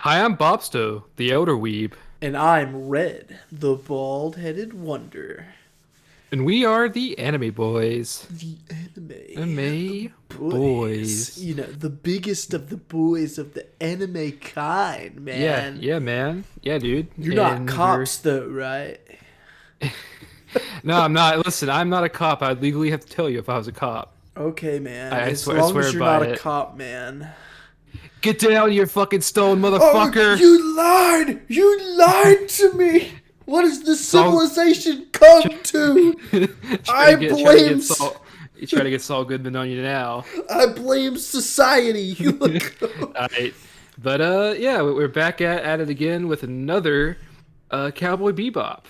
Hi, I'm Bopsto, the Elder Weeb, And I'm Red, the bald-headed wonder. and we are the Anime Boys. The anime Anime boys. Boys. You know, the biggest of the boys of the anime kind, Yeah, man. yeah, man. Yeah, dude. You're not And we're cops, though, right? no, I'm not. Listen, I'm not a cop. I'd legally have to tell you if I was a cop. Okay, man. As I long swear as you're by not a it. cop, man. Get down, you fucking stone Oh, motherfucker. you lied! You lied to me! What has this Saul, civilization come to? try I to get, try to blame get Saul. You try to get Saul Goodman on you now. I blame society. Look. All right, but yeah, we're back at it again with another Cowboy Bebop.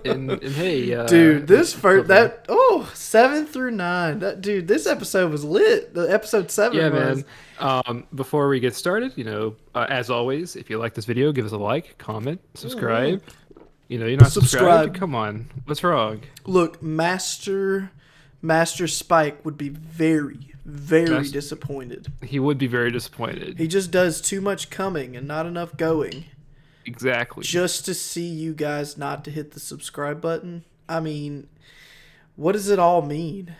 And hey, Dude, this first Silver. that 7 through 9. That dude, this episode was lit. The episode Yeah, 7 was. man. Before we get started, as always, if you like this video, give us a like, comment, subscribe. You're not subscribed. Subscribe. Come on, what's wrong? Look, Master Spike would be very, very Mas- disappointed. He would be very disappointed. He just does too much coming and not enough going. Exactly. Just to see you guys not to hit the subscribe button. I mean, what does it all mean?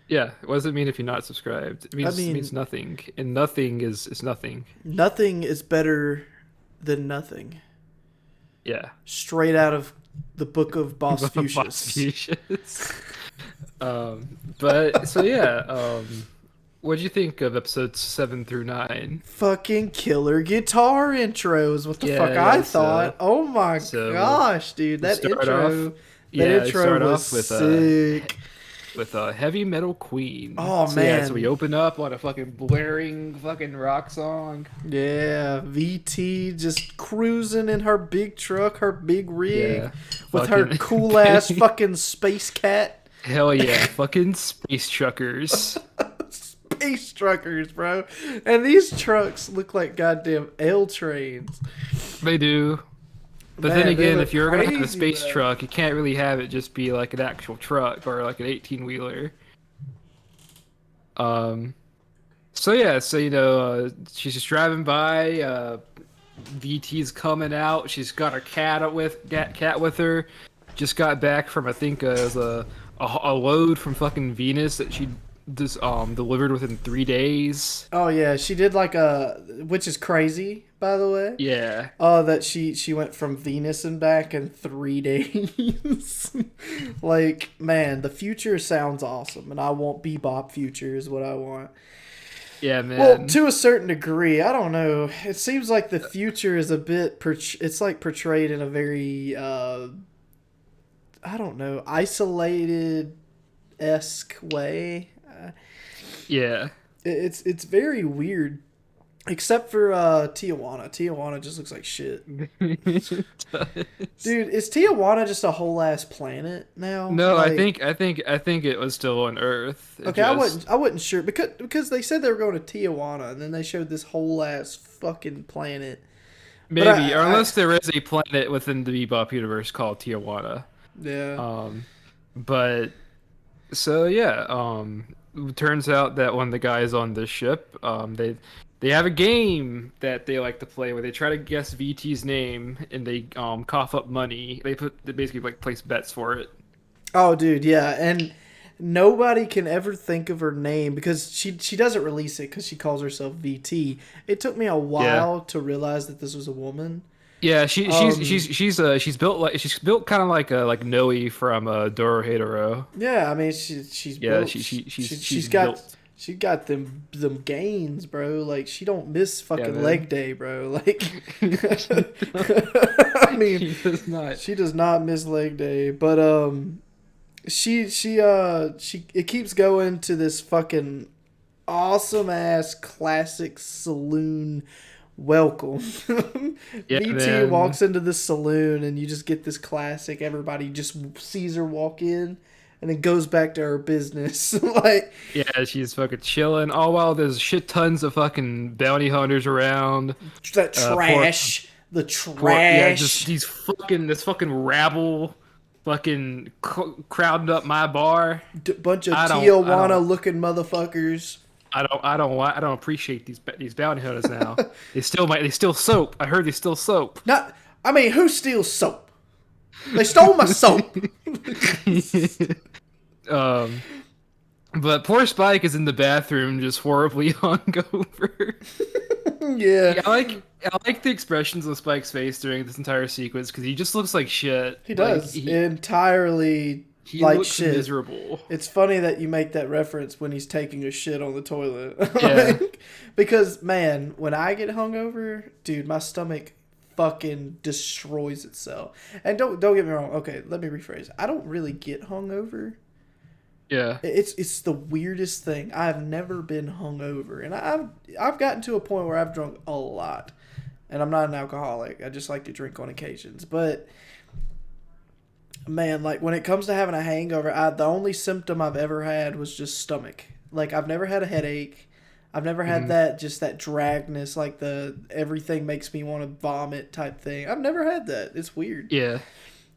Yeah. What does it mean if you're not subscribed? I It mean, means nothing, and nothing is nothing. nothing is better than nothing. Yeah. Straight out of the book of Boss Boss Fuchsias. Fuchsias. But so yeah. What do you think of episodes 7 through 9? Fucking killer guitar intros. What the Yeah, fuck yeah, I thought. Oh my so gosh, dude. we'll That start intro. off. That Yeah, they intro start was off with sick. Heavy Metal Queen. Oh Yeah, so man. we open up on a fucking blaring fucking rock song. Yeah, VT just cruising in her big truck, her big rig, Yeah, with her fucking cool ass fucking space cat. hell yeah, fucking space truckers. Space truckers, bro. And these trucks look like goddamn L trains. They do. But Man, then they again, look if you're gonna have a crazy, space bro. truck, you can't really have it just be like an actual truck or like an 18-wheeler. Um, so yeah, she's just driving by. VT's coming out. She's got her cat with her. Just got back from I think a load from fucking Venus that she just delivered within 3 days. Oh yeah, she did like which is crazy, by the way. Yeah, That she went from Venus and back in 3 days. Like, man, the future sounds awesome, and I want Bebop future is what I want. yeah, Well, man. to a certain degree, I don't know. It seems like the future is a bit it's like portrayed in a very I don't know, isolated esque way. Yeah. It's very weird. Except for Tijuana. Tijuana just looks like shit. Dude, is Tijuana just a whole ass planet now? No, Like, I think it was still on Earth. It okay, just I wasn't sure because they said they were going to Tijuana and then they showed this whole ass fucking planet. But maybe, or unless there is a planet within the Bebop universe called Tijuana. yeah. But so yeah, it turns out that when the guys on the ship, they have a game that they like to play where they try to guess VT's name and they cough up money. They basically like place bets for it. Oh, dude, yeah, and nobody can ever think of her name because she doesn't release it because she calls herself VT. It took me a Yeah. while to realize that this was a woman. Yeah, Um, she's built kind of like Noe from Dorohedoro. Yeah, I mean she's Yeah, built. she's Got built. she got them gains, bro. Like she don't miss Yeah, fucking man. leg day, bro. Like I mean, She does not. she does not miss leg day, but she it keeps going to this fucking awesome ass classic saloon welcome. Yeah, VT man. walks into the saloon and you just get this classic. Everybody just sees her walk in and then goes back to her business. Like, Yeah, she's fucking chilling. All while there's shit tons of fucking bounty hunters around. that trash. The Yeah, trash. just this fucking rabble, fucking crowding up my bar. Bunch of I don't. Tijuana looking motherfuckers. I don't appreciate these bounty hunters now. They steal soap. I heard they steal soap. Not, I mean, who steals soap? They stole my soap. um, but poor Spike is in the bathroom just horribly hungover. Yeah, Yeah, I like the expressions of Spike's face during this entire sequence because he just looks like shit. he Like does entirely he like looks shit. miserable. It's funny that you make that reference when he's taking a shit on the toilet. Yeah. Because man, when I get hungover, dude, my stomach fucking destroys itself. And don't get me wrong. Okay, let me rephrase. I don't really get hungover. Yeah. It's the weirdest thing. I've never been hungover, and I've gotten to a point where I've drunk a lot, and I'm not an alcoholic. I just like to drink on occasions. But man, like when it comes to having a hangover, the only symptom I've ever had was just stomach. Like I've never had a headache. I've never had that dragness, like the everything makes me want to vomit type thing. I've never had that. It's weird. Yeah.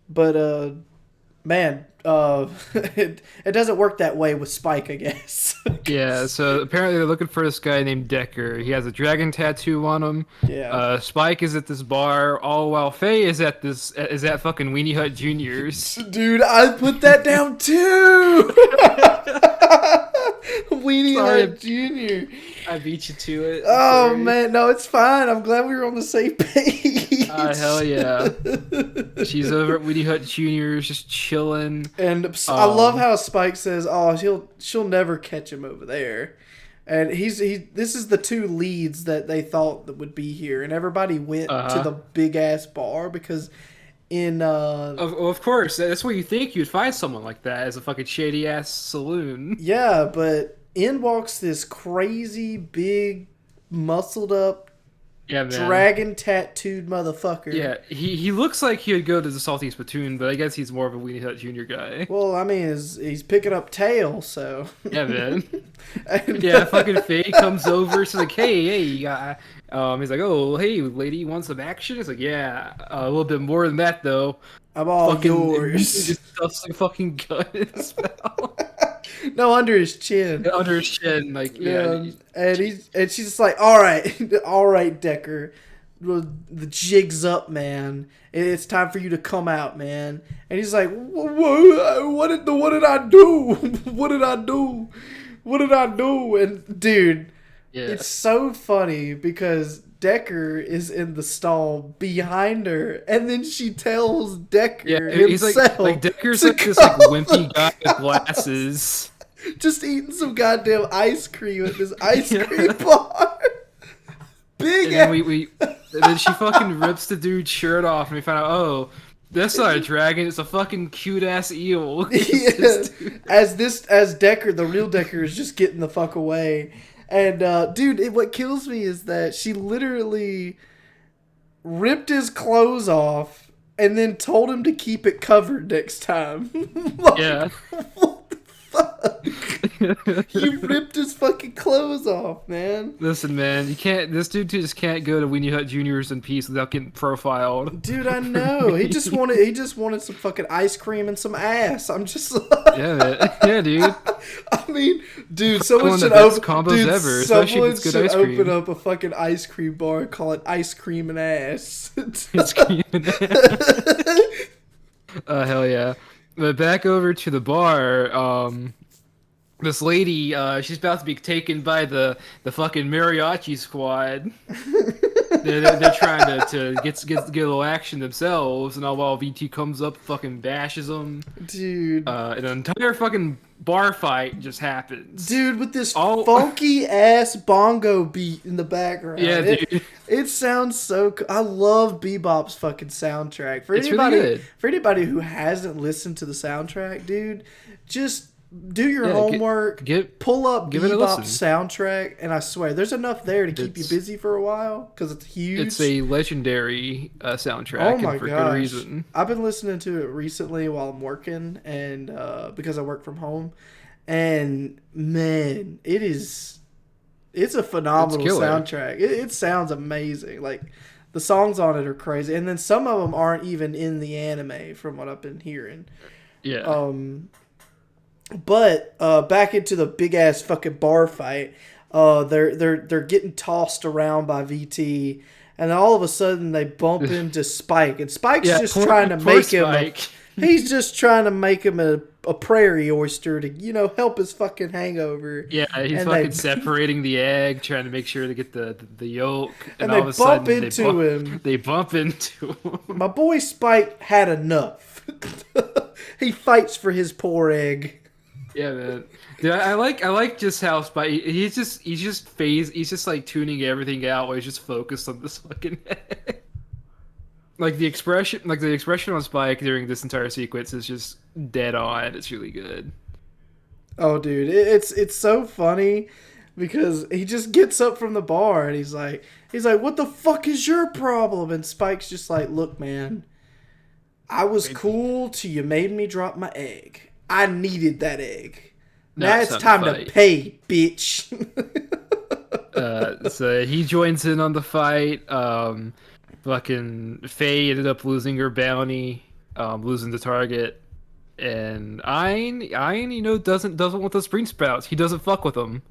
But man, it doesn't work that way with Spike, I guess. Yeah, so apparently they're looking for this guy named Decker. He has a dragon tattoo on him. Yeah. Spike is at this bar, all while Faye is at fucking Weenie Hut Junior's. Dude, I put that down too. Weenie Hut Junior. I beat you to it. Oh Sorry. man, no, it's fine. I'm glad we were on the same page. Hell yeah. She's over at Weenie Hut Junior's just chilling. And I love how Spike says, "Oh, she'll never catch him over there." And this is the two leads that they thought that would be here, and everybody went to the big ass bar because of course, that's where you think you'd find someone like that, as a fucking shady ass saloon. Yeah, but in walks this crazy big muscled up dragon tattooed motherfucker. Yeah, he looks like he would go to the Salty Spittoon, but I guess he's more of a Weenie Hut Junior guy. Well, I mean, he's picking up tail, so. Yeah, man. And, yeah, fucking Faye comes over. She's like, hey, you got. He's like, oh, hey, lady, you want some action? It's like, yeah, a little bit more than that, though. I'm all fucking, yours. He just stuffs a fucking gun in his mouth. No, under his chin. Yeah, under his chin, like, yeah. And she's just like, all right, Decker. The jig's up, man. It's time for you to come out, man. And he's like, what did I do? What did I do? What did I do? And dude, it's so funny because Decker is in the stall behind her, and then she tells Decker himself. Like Decker's like this like wimpy guy with glasses, just eating some goddamn ice cream at this ice cream bar. Big and then she fucking rips the dude's shirt off, and we find out, oh, that's not a dragon, it's a fucking cute ass eel. Yeah. As Decker, the real Decker, is just getting the fuck away. And dude, what kills me is that she literally ripped his clothes off and then told him to keep it covered next time. Like, yeah. What the fuck? He ripped his fucking clothes off, man. Listen, man, you can't. This dude just can't go to Weenie Hut Juniors in peace without getting profiled. Dude, I know. He just wanted some fucking ice cream and some ass. I'm just like, yeah, man. Yeah, dude. I mean, dude, someone should open combos ever. Someone should open up a fucking ice cream bar and call it Ice Cream and Ass. Ice cream and ass. Hell yeah. But back over to the bar. This lady, she's about to be taken by the fucking mariachi squad. they're trying to get a little action themselves, and all while VT comes up, fucking bashes them. Dude, an entire fucking bar fight just happens. Dude, with this funky ass bongo beat in the background. Yeah, dude. It sounds so cool. I love Bebop's fucking soundtrack. It's really good. For anybody who hasn't listened to the soundtrack, dude, just do your homework, pull up Bebop's soundtrack, and I swear, there's enough there to keep you busy for a while, because it's huge. It's a legendary soundtrack, oh my and for gosh. good reason. I've been listening to it recently while I'm working, and because I work from home, and man, it's a phenomenal soundtrack. It sounds amazing. Like, the songs on it are crazy, and then some of them aren't even in the anime, from what I've been hearing. Yeah. But back into the big ass fucking bar fight. They're getting tossed around by VT, and then all of a sudden they bump into Spike, and Spike's Yeah, just trying to poor make him. Spike. He's just trying to make him a prairie oyster to help his fucking hangover. Yeah, he's And fucking separating the egg, trying to make sure to get the yolk, and all they of a bump sudden into him. They bump into him. My boy Spike had enough. He fights for his poor egg. Yeah, man. Dude, I like just how Spike. He's just like tuning everything out, while he's just focused on this fucking egg. Like the expression on Spike during this entire sequence is just dead on. It's really good. Oh, dude, it's so funny because he just gets up from the bar and he's like, "What the fuck is your problem?" And Spike's just like, "Look, man, I was cool till you made me drop my egg. I needed that egg. Now it's time to pay, bitch." So he joins in on the fight. Fucking Faye ended up losing her bounty, losing the target, and Ein, doesn't want those green sprouts. He doesn't fuck with them.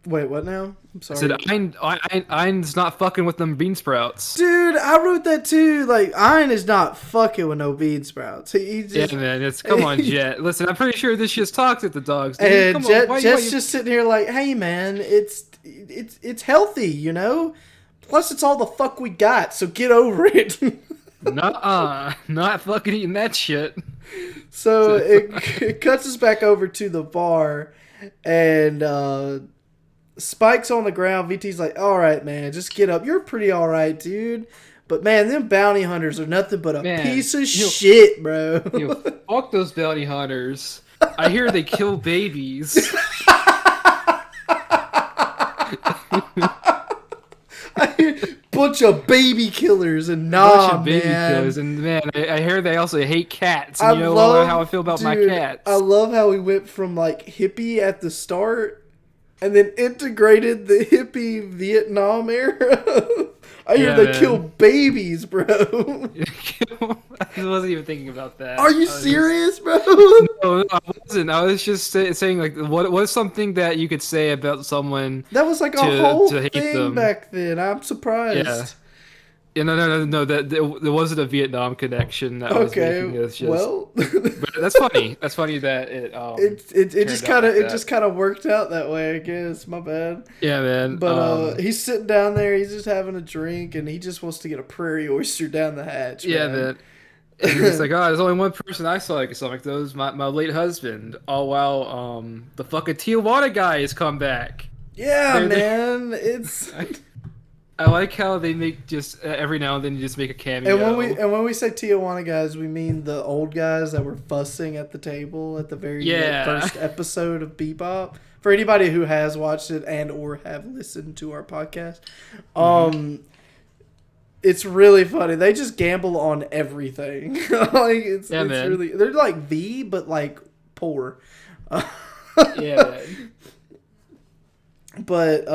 Wait, what now? I'm sorry. I said Ein's not fucking with them bean sprouts. Dude, I wrote that too. Like, Ein is not fucking with no bean sprouts. He just, yeah, man. Come on, Jet. Listen, I'm pretty sure this shit's toxic to dogs. Dude. And Jet's just sitting here like, "Hey, man, it's healthy, Plus, it's all the fuck we got, so get over it." Nuh-uh. Not fucking eating that shit. So it cuts us back over to the bar, and Spike's on the ground. VT's like, "All right, man, just get up. You're pretty all right, dude. But, man, them bounty hunters are nothing but a piece of shit, bro." Fuck those bounty hunters. I hear they kill babies. Bunch of baby killers and killers, and man, I hear they also hate cats. And you know how I feel about my cats. I love how we went from like hippie at the start, and then integrated the hippie Vietnam era. I hear they kill babies, bro. I wasn't even thinking about that. Are you serious, bro? No, I wasn't. I was just saying, like, what's something that you could say about someone that was like a whole thing back then. I'm surprised. Yeah. Yeah, no. There wasn't a Vietnam connection. That was making it just, well, but that's funny. That's funny that it just kind of worked out that way. I guess. My bad. Yeah, man. But he's sitting down there. He's just having a drink, and he just wants to get a prairie oyster down the hatch. Yeah, man. And he's like, "Oh, there's only one person I saw like something like those. My late husband. All while the fucking Tijuana guy has come back." Yeah, man. It's. I like how they make just every now and then you just make a cameo. And when we say Tijuana guys, we mean the old guys that were fussing at the table at the very first episode of Bebop. For anybody who has watched it and or have listened to our podcast, it's really funny. They just gamble on everything. It's really, they're like V, but like poor. Yeah, man. But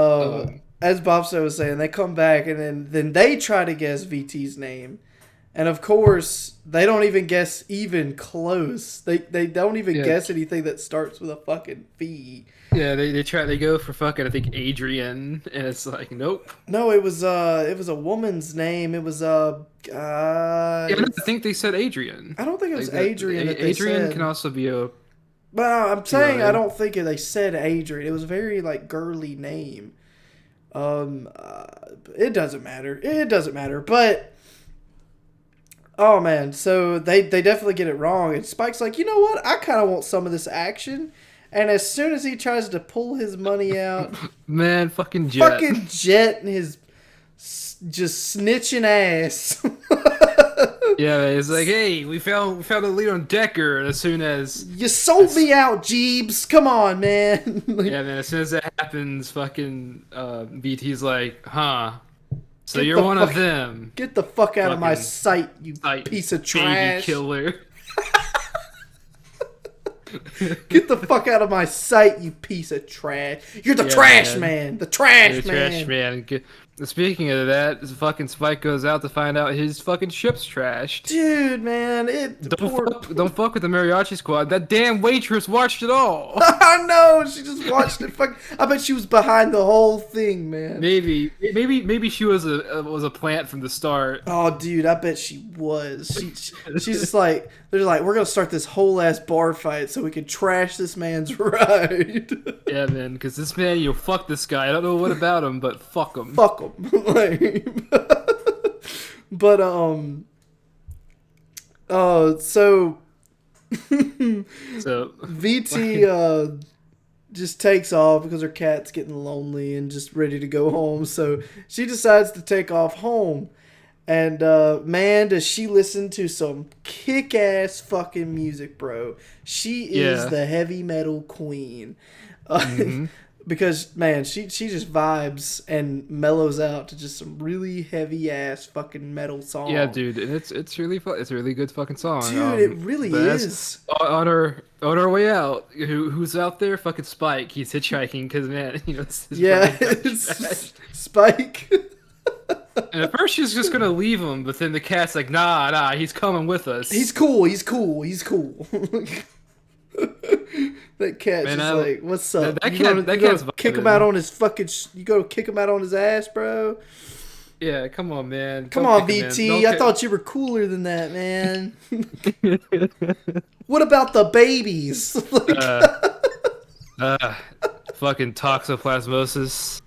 as Bopsto was saying, they come back and then they try to guess VT's name. And of course, they don't even guess even close. They don't even guess anything that starts with a fucking V. Yeah, they go for fucking I think Adrian, and it's like nope. No, it was a woman's name. It was I think they said Adrian. I don't think it was Adrian. Adrian can also be a. Well, I'm saying I don't think they said Adrian. It was a very like girly name. It doesn't matter. But oh man, so they definitely get it wrong. And Spike's like, you know what? I kind of want some of this action. And as soon as he tries to pull his money out, man, fucking Jet and his just snitching ass. Yeah, it's like, hey, we found a lead on Decker. And as soon as you sold me out, Jeebs, come on, man. Yeah, man. As soon as that happens, fucking BT's like, huh? So you're one of them. Get the fuck out of my sight, you piece of trash. Baby killer. Get the fuck out of my sight, you piece of trash. You're the trash man. The trash man. Trash man. Speaking of that, fucking Spike goes out to find out his fucking ship's trashed. Dude, man, Don't fuck with the mariachi squad. That damn waitress watched it all. I know, she just watched it. I bet she was behind the whole thing, man. Maybe she was a plant from the start. Oh, dude, I bet she was. She's just like, they're like, we're gonna start this whole ass bar fight so we can trash this man's ride. Yeah, man, because this man, fuck this guy. I don't know what about him, but fuck him. Fuck him. Like, but so So VT just takes off because her cat's getting lonely and just ready to go home. So she decides to take off home. And man, does she listen to some kick-ass fucking music, bro. She is the heavy metal queen. Because, man, she just vibes and mellows out to just some really heavy-ass fucking metal song. yeah, dude, and it's really fun. It's a really good fucking song. Dude, it really is. On our way out, who's out there? Fucking Spike. He's hitchhiking because, man, Yeah, it's Spike. And at first she's just gonna leave him, but then the cat's like, nah, he's coming with us. He's cool. That cat's Man, just like, what's up? That You cat's gonna kick him vibing. out on his fucking. You go kick him out on his ass, bro. Yeah, come on, man. Come Don't on, kick him, VT. man. I Don't thought you were cooler than that, man. What about the babies? Fucking toxoplasmosis.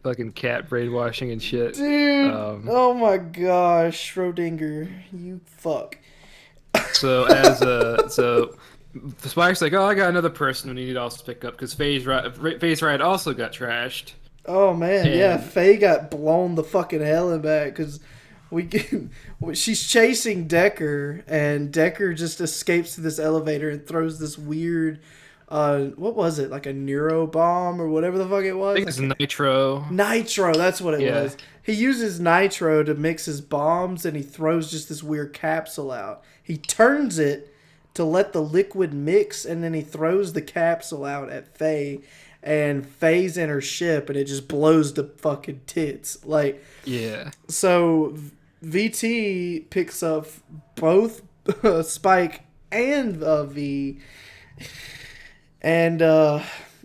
Fucking cat brainwashing and shit. Dude, oh my gosh, Schrodinger, you fuck. So Spike's like, oh, I got another person we need to also pick up because Faye's ride also got trashed. Oh man, yeah, And- Faye got blown the fucking hell in back because she's chasing Decker and Decker just escapes to this elevator and throws this weird, what was it, like a neuro bomb or whatever the fuck it was? I think it's nitro. Nitro, that's what it Yeah. was. He uses nitro to mix his bombs and he throws just this weird capsule out. He turns it to let the liquid mix and then he throws the capsule out at Faye and Faye's in her ship and it just blows the fucking tits. Like, Yeah. so VT picks up both Spike and V and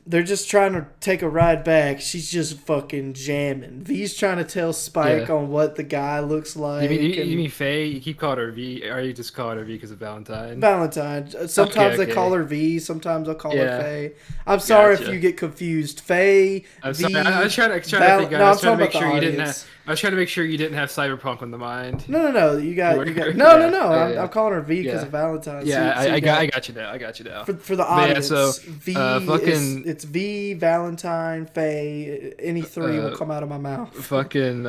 they're just trying to take a ride back. She's just fucking jamming. V's trying to tell Spike on what the guy looks like. You mean Faye? You keep calling her V, or you just calling her V because of Valentine? Valentine. Sometimes Okay. they call her V. Sometimes I'll call her Yeah. Faye. I'm sorry if Gotcha. you get confused. Faye. I'm V, sorry. I was trying to think. No, I I'm was trying to talking make about sure the you didn't audience. have. I was trying to make sure you didn't have Cyberpunk on the mind. No. You got. No. Yeah. I'm calling her V because Yeah. of Valentine. Yeah, So you I got you now. I got you now. For the But yeah, audience, so, V fucking- it's V, Valentine, Faye. Any three will come out of my mouth. Fucking.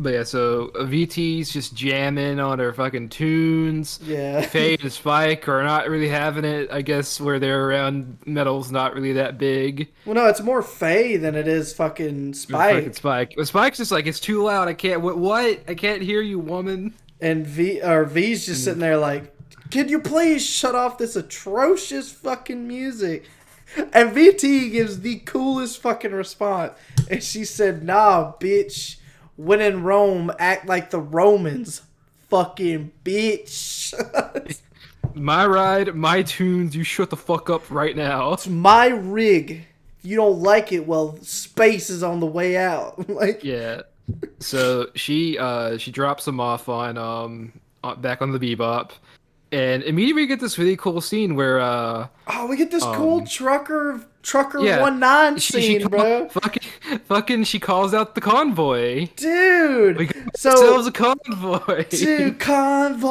But yeah, so VT's just jamming on her fucking tunes. Yeah. Faye and Spike are not really having it. I guess where they're around, metal's not really that big. Well, no, it's more Faye than it is fucking Spike. Fucking Spike. But Spike's just like, it's too loud. I can't. What? I can't hear you, woman. And V's just sitting there like, can you please shut off this atrocious fucking music? And VT gives the coolest fucking response. And she said, nah, bitch. When in Rome, act like the Romans. Fucking bitch. My ride, my tunes. You shut the fuck up right now. It's my rig. If you don't like it, well, space is on the way out. Like, Yeah. So she drops him off on back on the Bebop, and immediately we get this really cool scene where oh, we get this cool trucker yeah, 19 scene, bro. Fucking she calls out the convoy. We Dude. got So, ourselves a convoy. dude, convoy.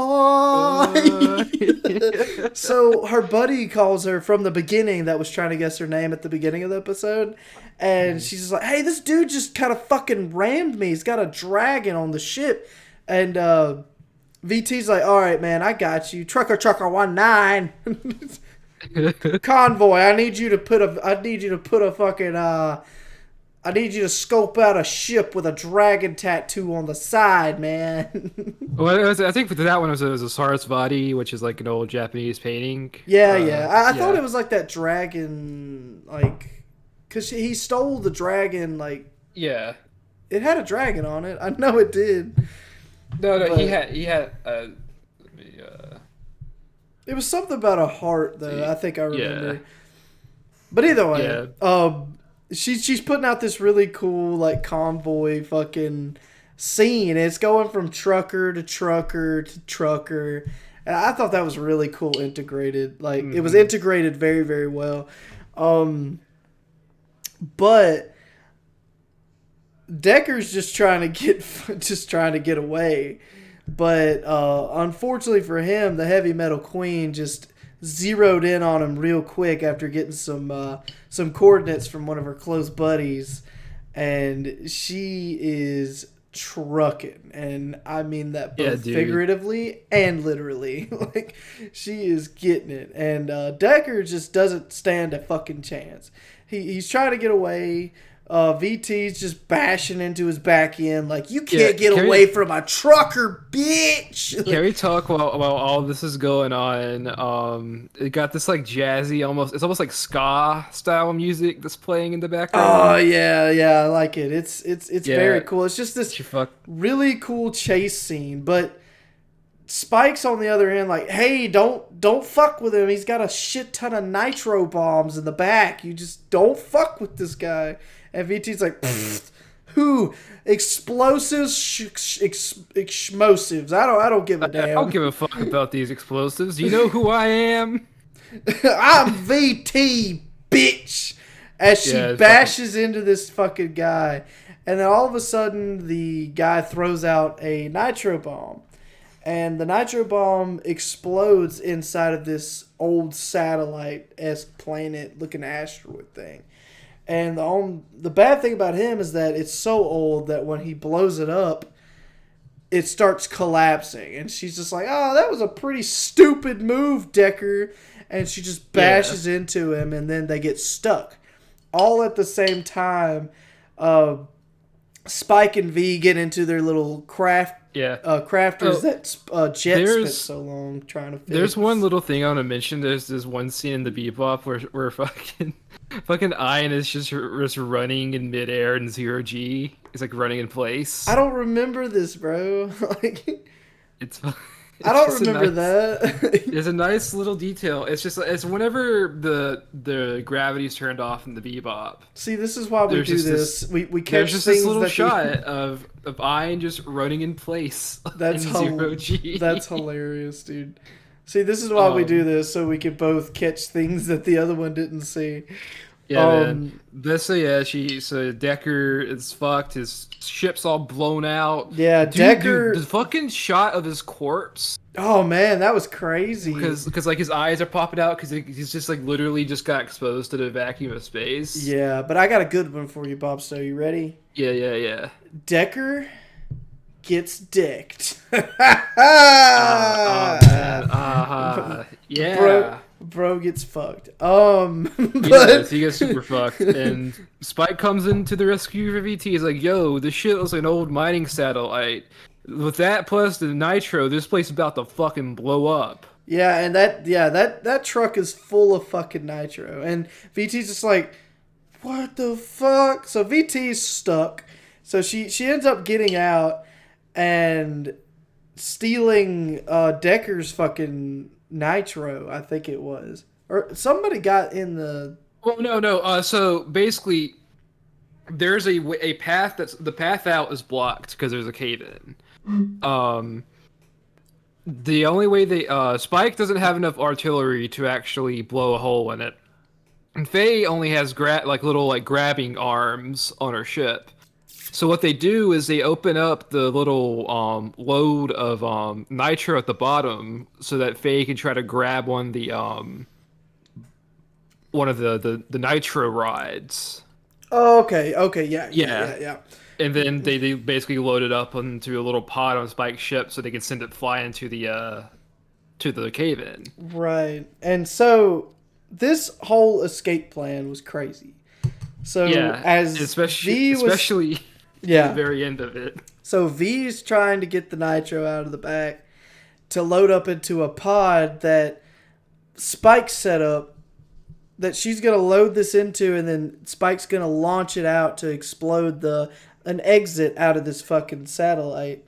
So her buddy calls her from the beginning that was trying to guess her name at the beginning of the episode. And she's just like, hey, this dude just kind of fucking rammed me. He's got a dragon on the ship. And VT's like, all right, man, I got you. Trucker 19. Convoy, I need you to put a fucking I need you to scope out a ship with a dragon tattoo on the side, man. Well, I think for that one it was a Sarasvati, which is like an old Japanese painting. Yeah. I thought it was like that dragon, like Because he stole the dragon, like, Yeah. it had a dragon on it. I know it did. No, But he had. Let me, it was something about a heart, though. see. I think I remember. Yeah. But either way, Yeah. she's putting out this really cool like convoy fucking scene. It's going from trucker to trucker to trucker. And I thought that was really cool integrated. Like it was integrated very, very well. But Decker's just trying to get away. But unfortunately for him, the heavy metal queen just zeroed in on him real quick after getting some coordinates from one of her close buddies, and she is trucking, and I mean that both figuratively and literally. Like she is getting it, and Decker just doesn't stand a fucking chance. He's trying to get away. VT's just bashing into his back end like, you can't get away from a trucker, bitch. Can we talk while all this is going on? It got this like jazzy, it's almost like ska style music that's playing in the background. Oh yeah, I like it. It's very cool. It's just this really cool chase scene, but Spike's on the other end like, hey, don't fuck with him. He's got a shit ton of nitro bombs in the back. You just don't fuck with this guy. And VT's like, who? Explosives, explosives. I don't give a damn. I don't give a fuck about these explosives. Do you know who I am? I'm VT, bitch. As she bashes into this fucking guy. And then all of a sudden, the guy throws out a nitro bomb. And the nitro bomb explodes inside of this old satellite-esque planet-looking asteroid thing. And the bad thing about him is that it's so old that when he blows it up, it starts collapsing. And she's just like, oh, that was a pretty stupid move, Decker. And she just bashes into him, and then they get stuck. All at the same time, Spike and V get into their little crafters that Jet spent so long trying to fix. There's one little thing I want to mention. There's this one scene in the Bebop where fucking Ian is just running in midair in 0G. He's like running in place. I don't remember this, bro. I don't remember that. There's a nice little detail. It's whenever the gravity's turned off in the Bebop. See, this is why we do this. We catch there's just things this little shot of Ian just running in place. That's in 0G. That's hilarious, dude. See, this is why we do this, so we can both catch things that the other one didn't see. Yeah, man. So Decker is fucked. His ship's all blown out. Yeah, Decker. Dude, the fucking shot of his corpse. Oh man, that was crazy. Because like his eyes are popping out because he's just like literally just got exposed to the vacuum of space. Yeah, but I got a good one for you, Bopsto. You ready? Yeah. Decker gets dicked. Yeah. Bro gets fucked. He gets super fucked. And Spike comes into the rescue for VT. He's like, yo, this shit was an old mining satellite. With that plus the nitro, this place is about to fucking blow up. Yeah, and that truck is full of fucking nitro. And VT's just like, what the fuck? So VT's stuck. So she ends up getting out and stealing Decker's fucking nitro, I think it was. Or somebody got in the... Well, no. So basically, there's a path the path out is blocked because there's a cave-in. The only way Spike doesn't have enough artillery to actually blow a hole in it. And Faye only has little grabbing arms on her ship. So what they do is they open up the little load of nitro at the bottom so that Faye can try to grab one of the nitro rods. Oh, okay, yeah. And then they basically load it up onto a little pod on Spike's ship so they can send it flying to the cave-in. Right. And so this whole escape plan was crazy. So especially the very end of it. So V's trying to get the nitro out of the back to load up into a pod that Spike set up that she's gonna load this into, and then Spike's gonna launch it out to explode an exit out of this fucking satellite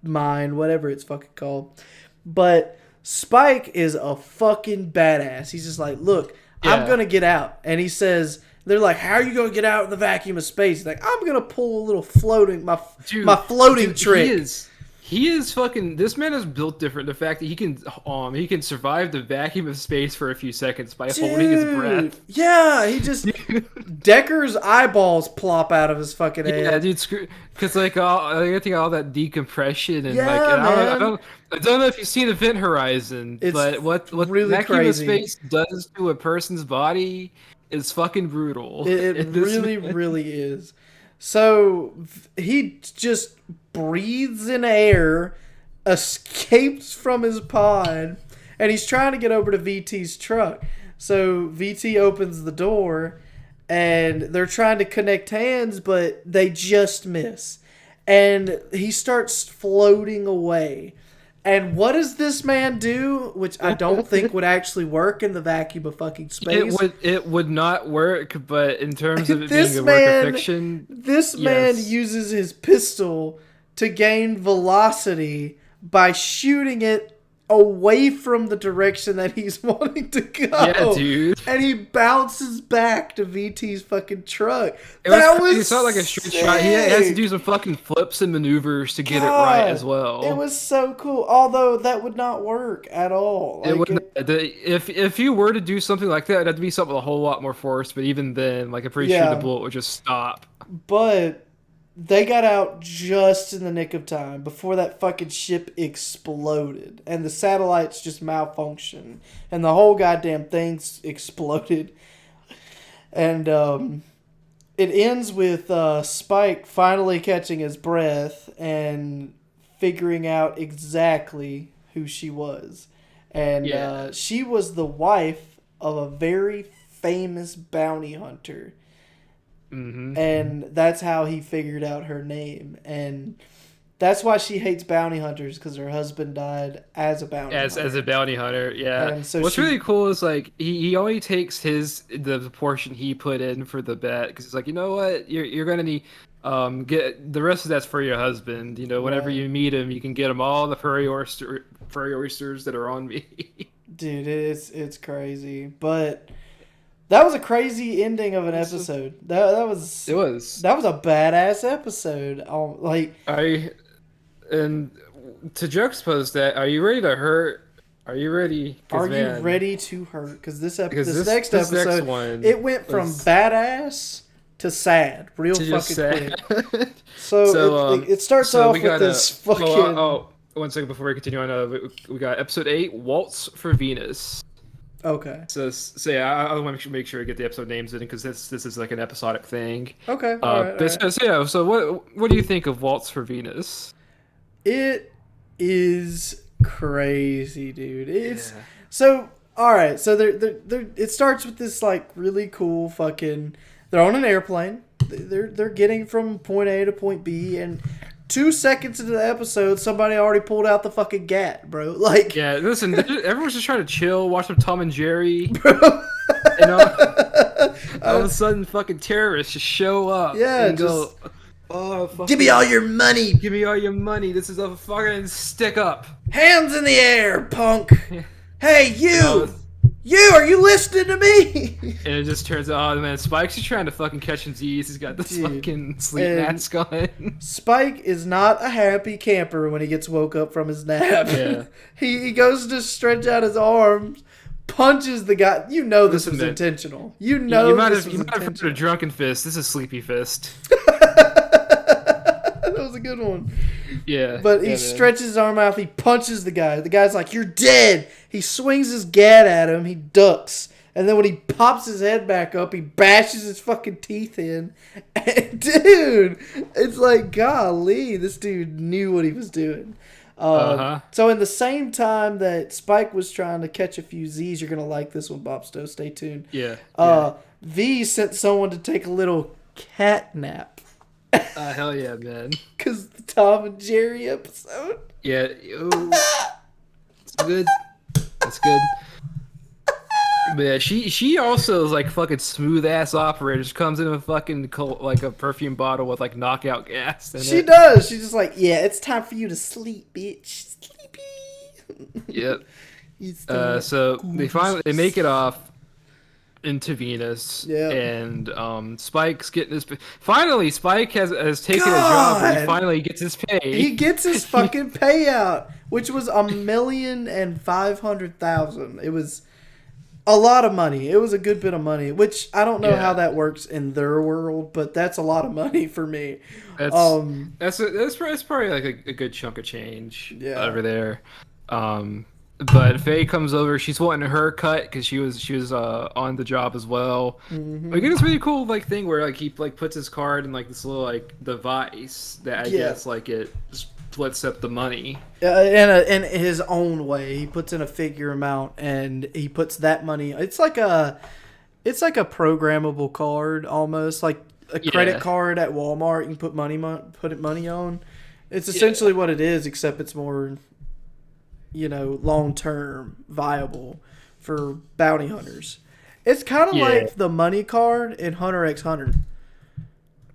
mine, whatever it's fucking called. But Spike is a fucking badass. He's just like, look, I'm gonna get out, and he says. They're like, how are you going to get out in the vacuum of space? He's like, I'm going to pull a little floating, my floating trick. He is fucking, this man is built different. The fact that he can survive the vacuum of space for a few seconds by holding his breath. Yeah, he just, Decker's eyeballs plop out of his fucking head. Yeah, dude, because like, I think all that decompression and I don't know if you've seen Event Horizon, but what really vacuum crazy. of space does to a person's body is fucking brutal. It really, really is. So he just breathes in air, escapes from his pod, and he's trying to get over to VT's truck. So VT opens the door, and they're trying to connect hands, but they just miss. And he starts floating away. And what does this man do? Which I don't think would actually work in the vacuum of fucking space. It would not work, but in terms of it being a work of fiction, this man uses his pistol to gain velocity by shooting it away from the direction that he's wanting to go. Yeah, dude. And he bounces back to VT's fucking truck. It's not like a straight shot. He has to do some fucking flips and maneuvers to get it right as well. It was so cool. Although that would not work at all. It would not. If you were to do something like that, it'd have to be something with a whole lot more force. But even then, like I'm pretty sure the bullet would just stop. But they got out just in the nick of time before that fucking ship exploded. And the satellites just malfunctioned. And the whole goddamn thing's exploded. And it ends with Spike finally catching his breath and figuring out exactly who she was. And she was the wife of a very famous bounty hunter. Mm-hmm. And that's how he figured out her name. And that's why she hates bounty hunters, because her husband died as a bounty hunter. As a bounty hunter, yeah. And so what's really cool is like he only takes the portion he put in for the bet, because it's like, you know what, you're gonna need get the rest of that's for your husband. You know, whenever you meet him, you can get him all the furry oysters that are on me. Dude, it's crazy, but. That was a crazy ending of an episode. That was a badass episode. And to juxtapose that, are you ready to hurt? Are you ready? Are you ready to hurt? Because this next episode, one it went from badass to sad, real fucking sad. quick. So it starts off with this fucking. Oh, 1 second before we continue on. We got episode 8, Waltz for Venus. Okay. So yeah, I want to make sure I get the episode names in, because this is like an episodic thing. Okay. All right. So what do you think of Waltz for Venus? It is crazy, dude. So all right. So it starts with this like really cool fucking. They're on an airplane. They're getting from point A to point B, and 2 seconds into the episode, somebody already pulled out the fucking gat, bro. Like, yeah, listen, everyone's just trying to chill, watch some Tom and Jerry. Bro. And all of a sudden, fucking terrorists just show up. Yeah, and go, oh, give me all your money. Give me all your money. This is a fucking stick up. Hands in the air, punk. Hey, you. Are you listening to me? And it just turns out, oh man, Spike's just trying to fucking catch his Z's. He's got this fucking sleep mask on. Spike is not a happy camper when he gets woke up from his nap. Yeah. he goes to stretch out his arms, punches the guy. You know this was intentional. You might have heard a drunken fist. This is sleepy fist. That was a good one. Yeah. But he stretches his arm out. He punches the guy. The guy's like, "You're dead." He swings his gat at him. He ducks. And then when he pops his head back up, he bashes his fucking teeth in. And dude, it's like, golly, this dude knew what he was doing. So in the same time that Spike was trying to catch a few Z's, you're going to like this one, Bopsto. Stay tuned. Yeah. V sent someone to take a little cat nap. Hell yeah, man. Because the Tom and Jerry episode. Yeah. It's good. That's good. But yeah, she also is like fucking smooth ass operator. Just comes in a fucking like a perfume bottle with like knockout gas in She it. does. She's just like, yeah, it's time for you to sleep, bitch. Sleepy. Yep. It's time to So go they to finally they make it sleep. off into Venus, Yeah. and Spike's getting his. Finally, Spike has taken a job where he God, finally gets his pay. he gets his fucking payout, which was 1,500,000. It was a lot of money. It was a good bit of money, which I don't know how Yeah, that works in their world, but that's a lot of money for me. that's Um, that's probably like a good chunk of change yeah. over there. Um, but Faye comes over. She's wanting her cut because she was on the job as well. We Hmm. get this really cool like thing where like he like puts his card in like this little like device that I Yeah. guess like it splits up the money. In his own way, he puts in a figure amount and he puts that money. It's like a programmable card almost, like a credit Yeah, card at Walmart. You can put money on. It's yeah, essentially what it is, except it's more, long term viable for bounty hunters. It's kind of yeah, like the money card in Hunter x Hunter.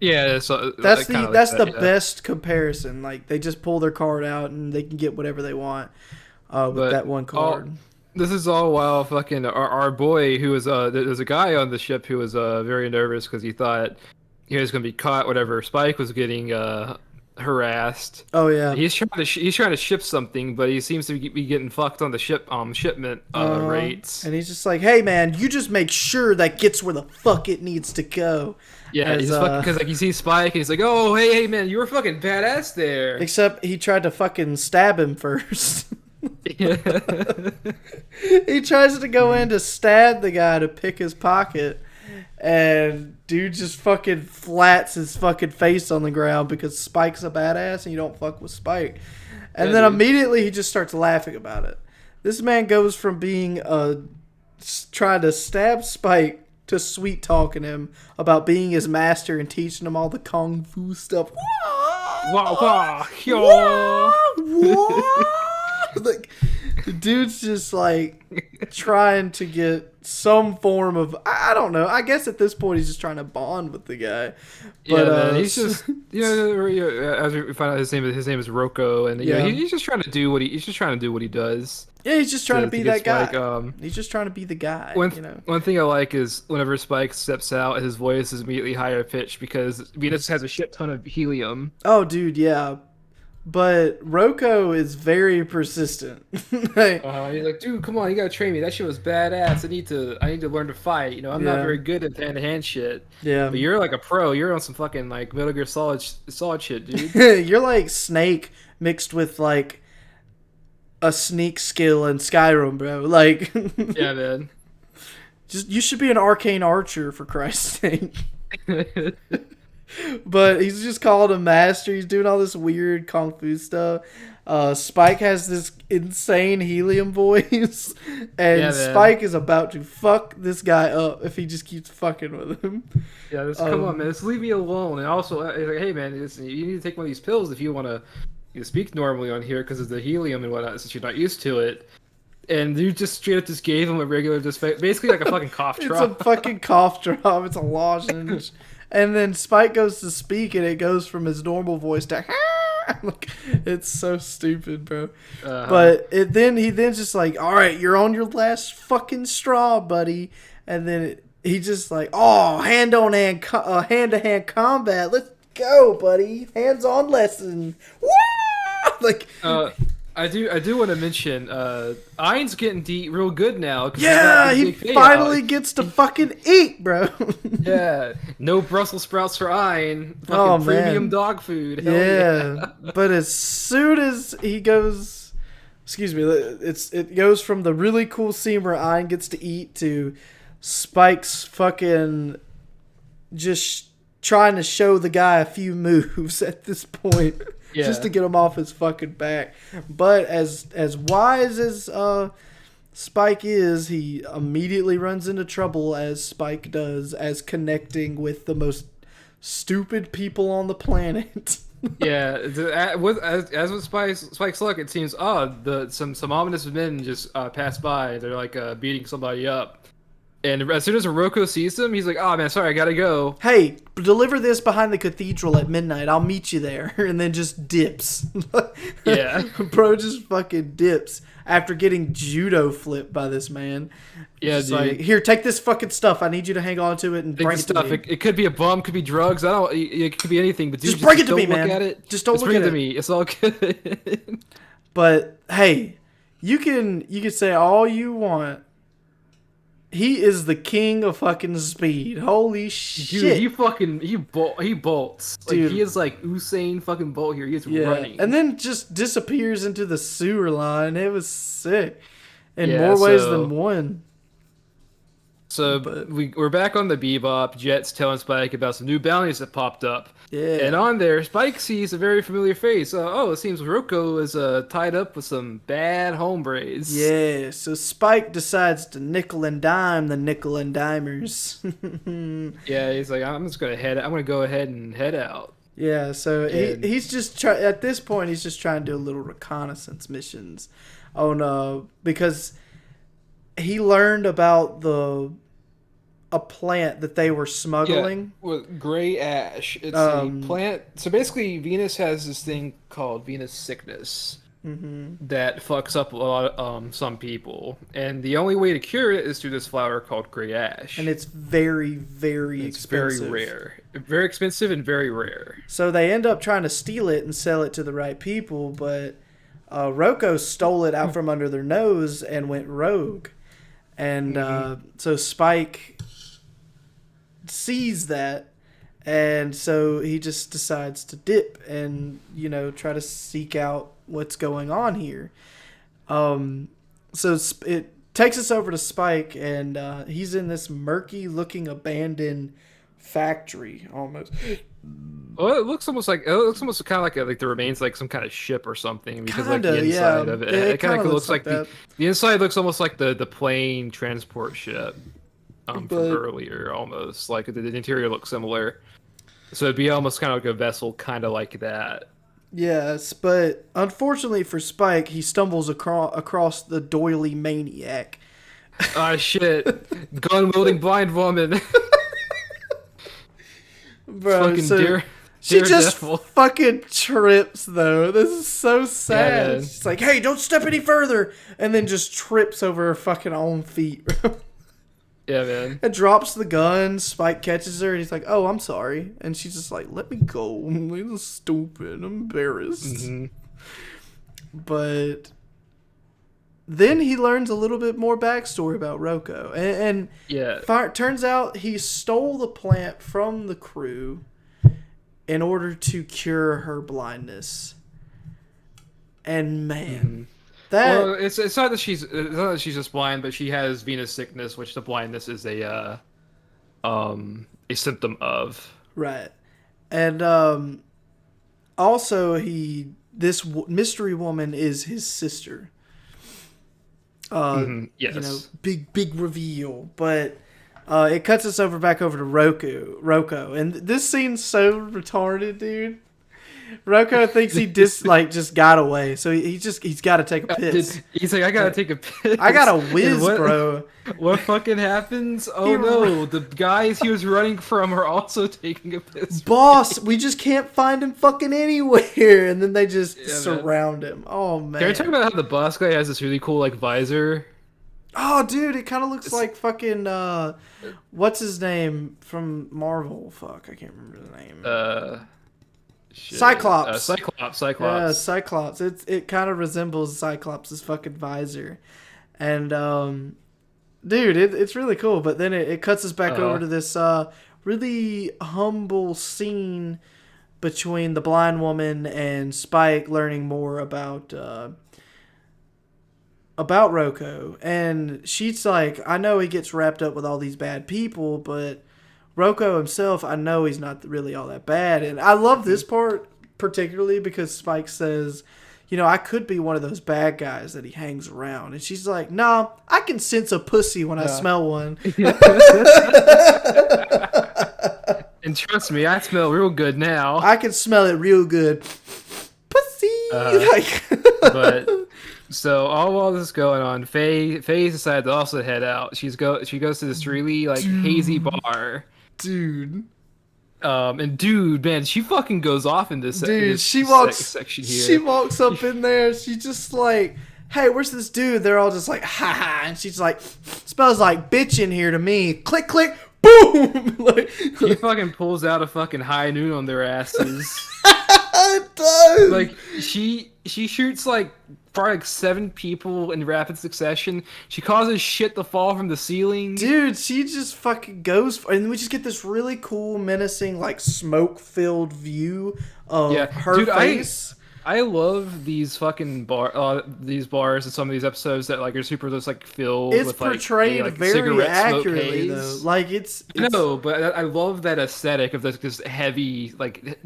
yeah. So That's kind the of like that's the that. Yeah, best comparison. Like they just pull their card out and they can get whatever they want with but that one all card. this is all while fucking our boy who was there's a guy on the ship who was very nervous because he thought he was gonna be caught whatever Spike was getting harassed. Oh yeah. He's trying to ship something, but he seems to be getting fucked on the shipment rates. And he's just like, "Hey man, you just make sure that gets where the fuck it needs to go." Yeah, As he's fucking because like you see Spike and he's like, "Oh, hey, man, you were fucking badass there." except he tried to fucking stab him first. Yeah, He tries to go in to stab the guy to pick his pocket, and dude just fucking flats his fucking face on the ground because Spike's a badass and you don't fuck with Spike. And yeah, then dude. immediately he just starts laughing about it. This man goes from being trying to stab Spike to sweet talking him about being his master and teaching him all the kung fu stuff. Wah wah, yo. Like, the dude's just like trying to get some form of, I don't know. I guess at this point he's just trying to bond with the guy. Yeah, But man, he's just as we find out his name is Rocco, and yeah, he's just trying to do what he's just trying to do what he does yeah, he's just trying to to be get that Spike. guy. He's just trying to be the guy. One one thing I like is whenever Spike steps out, his voice is immediately higher pitched because Venus has a shit ton of helium. Oh, dude, yeah. But Rocco is very persistent. Like, He's like, dude, come on, you gotta train me. That shit was badass. I need to learn to fight. I'm not yeah, very good at hand to hand shit. yeah. But you're like a pro. You're on some fucking like Metal Gear Solid shit, dude. You're like Snake mixed with like a sneak skill in Skyrim, bro. Like, Yeah, man. just you should be an arcane archer for Christ's sake. But he's just called a master. He's doing all this weird kung fu stuff. Spike has this insane helium voice, Yeah, and man. Spike is about to fuck this guy up if he just keeps fucking with him. Yeah, come on, man. Um, Just leave me alone. And also, he's like, hey, man, listen, you need to take one of these pills if you want to speak normally on here because of the helium and whatnot, since you're not used to it. And you just straight up just gave him a regular, just basically like a fucking cough it's a drop. fucking cough drop. It's a lozenge. And then Spike goes to speak, and it goes from his normal voice to like, it's so stupid, bro. Uh-huh. But he then just like, all right, you're on your last fucking straw, buddy. And then he just like, oh, hand to hand combat. Let's go, buddy. Hands on lesson. Woo! Like, Uh, I do want to mention, Ein's getting to eat real good now because he got yeah, this he big finally payout. gets to fucking eat, bro. Yeah, no Brussels sprouts for Ein. Oh Fucking premium man. dog food. Hell Yeah, yeah. but as soon as he goes, excuse me, it goes from the really cool scene where Ein gets to eat to Spike's fucking just trying to show the guy a few moves at this point, just to Yeah. get him off his fucking back. But as wise as Spike is, he immediately runs into trouble as Spike does, as connecting with the most stupid people on the planet. Yeah, as with Spike's luck, it seems odd. Some ominous men just pass by. They're like beating somebody up, And as soon as Roko sees him, he's like, "Oh man, sorry, I gotta go." Hey, deliver this behind the cathedral at midnight. I'll meet you there. And then just dips. Yeah, Bro just fucking dips after getting judo flipped by this man. yeah, Just dude. like, here, take this fucking stuff. I need you to hang on to it and Take bring the it to stuff. me. It could be a bomb, could be drugs. I don't. It could be anything. But dude, Just bring it to don't me, look man. at it. Just don't look bring at it it. to me. It's all good. But hey, you can say all you want. He is the king of fucking speed. Holy shit. Dude, he bolts. Like Dude. he is like Usain fucking Bolt here. He is Yeah. running. And then just disappears into the sewer line. It was sick. In Yeah, more ways so- than one. So But- we're back on the Bebop. Jet's telling Spike about some new bounties that popped up. Yeah. And on there, Spike sees a very familiar face. Oh, it seems Roko is tied up with some bad hombres. Yeah, so Spike decides to nickel and dime the nickel and dimers. Yeah, he's like, I'm gonna go ahead and head out. Yeah, so And- he's just at this point he's just trying to do a little reconnaissance missions on because he learned about a plant that they were smuggling. Yeah, with gray ash. It's Um, a plant. So basically, Venus has this thing called Venus sickness that fucks up a lot of some people, and the only way to cure it is through this flower called gray ash. And it's very, very It's expensive. very rare, very expensive, and very rare. So they end up trying to steal it and sell it to the right people, but Roko stole it out from under their nose and went rogue. And so Spike sees that, and so he just decides to dip and try to seek out what's going on here. So it takes us over to Spike, and he's in this murky looking abandoned factory almost. Well, it looks almost kind of like the remains like some kind of ship or something because like the Kinda, inside yeah. of it, It it kind of kinda looks like that. the inside looks almost like the plane transport ship from But- earlier, almost like the interior looks similar. So it'd be almost kind of like a vessel, kind of like that. Yes, but unfortunately for Spike, he stumbles across the doily maniac. Ah shit, gun wielding blind woman. Bro, Fucking so dear. she just Daredevil. fucking trips, though. This is so sad. man. She's like, hey, don't step any further. And then just trips over her fucking own feet, bro. Yeah, man. And drops the gun. Spike catches her, and he's like, oh, I'm sorry. And she's just like, let me go. This is stupid. I'm embarrassed. Mm-hmm. But then he learns a little bit more backstory about Roko. And Yeah. turns out he stole the plant from the crew in order to cure her blindness. And man, that Well, it's not that she's just blind, but she has Venus sickness, which the blindness is a symptom of. right. And also this mystery woman is his sister. Yes. Big reveal, but it cuts us back over to Roko, and this scene's so retarded, dude. Roko thinks he just got away, so he's got to take a piss. He's like, I gotta take a piss. I got a whiz, And what, bro. What fucking happens? Oh no, the guys he was running from are also taking a piss. Boss, we just can't find him fucking anywhere, and then they just man. surround him. Oh man. Can we talk about how the boss guy has this really cool like visor? Oh, dude, it kind of looks like fucking what's his name from Marvel? Fuck, I can't remember the name. Shit. Cyclops. Cyclops. Yeah, Cyclops. It kind of resembles Cyclops' fucking visor, and dude, it's really cool. But then it cuts us back over to this really humble scene between the blind woman and Spike learning more about Roko, and she's like, I know he gets wrapped up with all these bad people, but Roko himself, I know he's not really all that bad. And I love this part particularly because Spike says, I could be one of those bad guys that he hangs around. And she's like, nah, I can sense a pussy when I smell one. And trust me, I smell real good now. I can smell it real good. Pussy! But So all while this is going on, Faye decided to also head out. She goes to this really like hazy Dude, bar. dude, And dude, man, she fucking goes off in dude. this section She here. walks up in there. She just like, hey, where's this dude? They're all just like, ha ha, and she's like, smells like bitch in here to me. Click, click, boom. Like, She fucking pulls out a fucking high noon on their asses. it does. Like she shoots like probably like 7 people in rapid succession. She causes shit to fall from the ceiling. Dude, she just fucking goes for, and we just get this really cool, menacing, like smoke-filled view of Yeah, her dude, face. I love these fucking these bars and some of these episodes that like are super just like filled It's with like portrayed like very cigarette smoke accurately, though. haze. Like it's No, but I love that aesthetic of this heavy like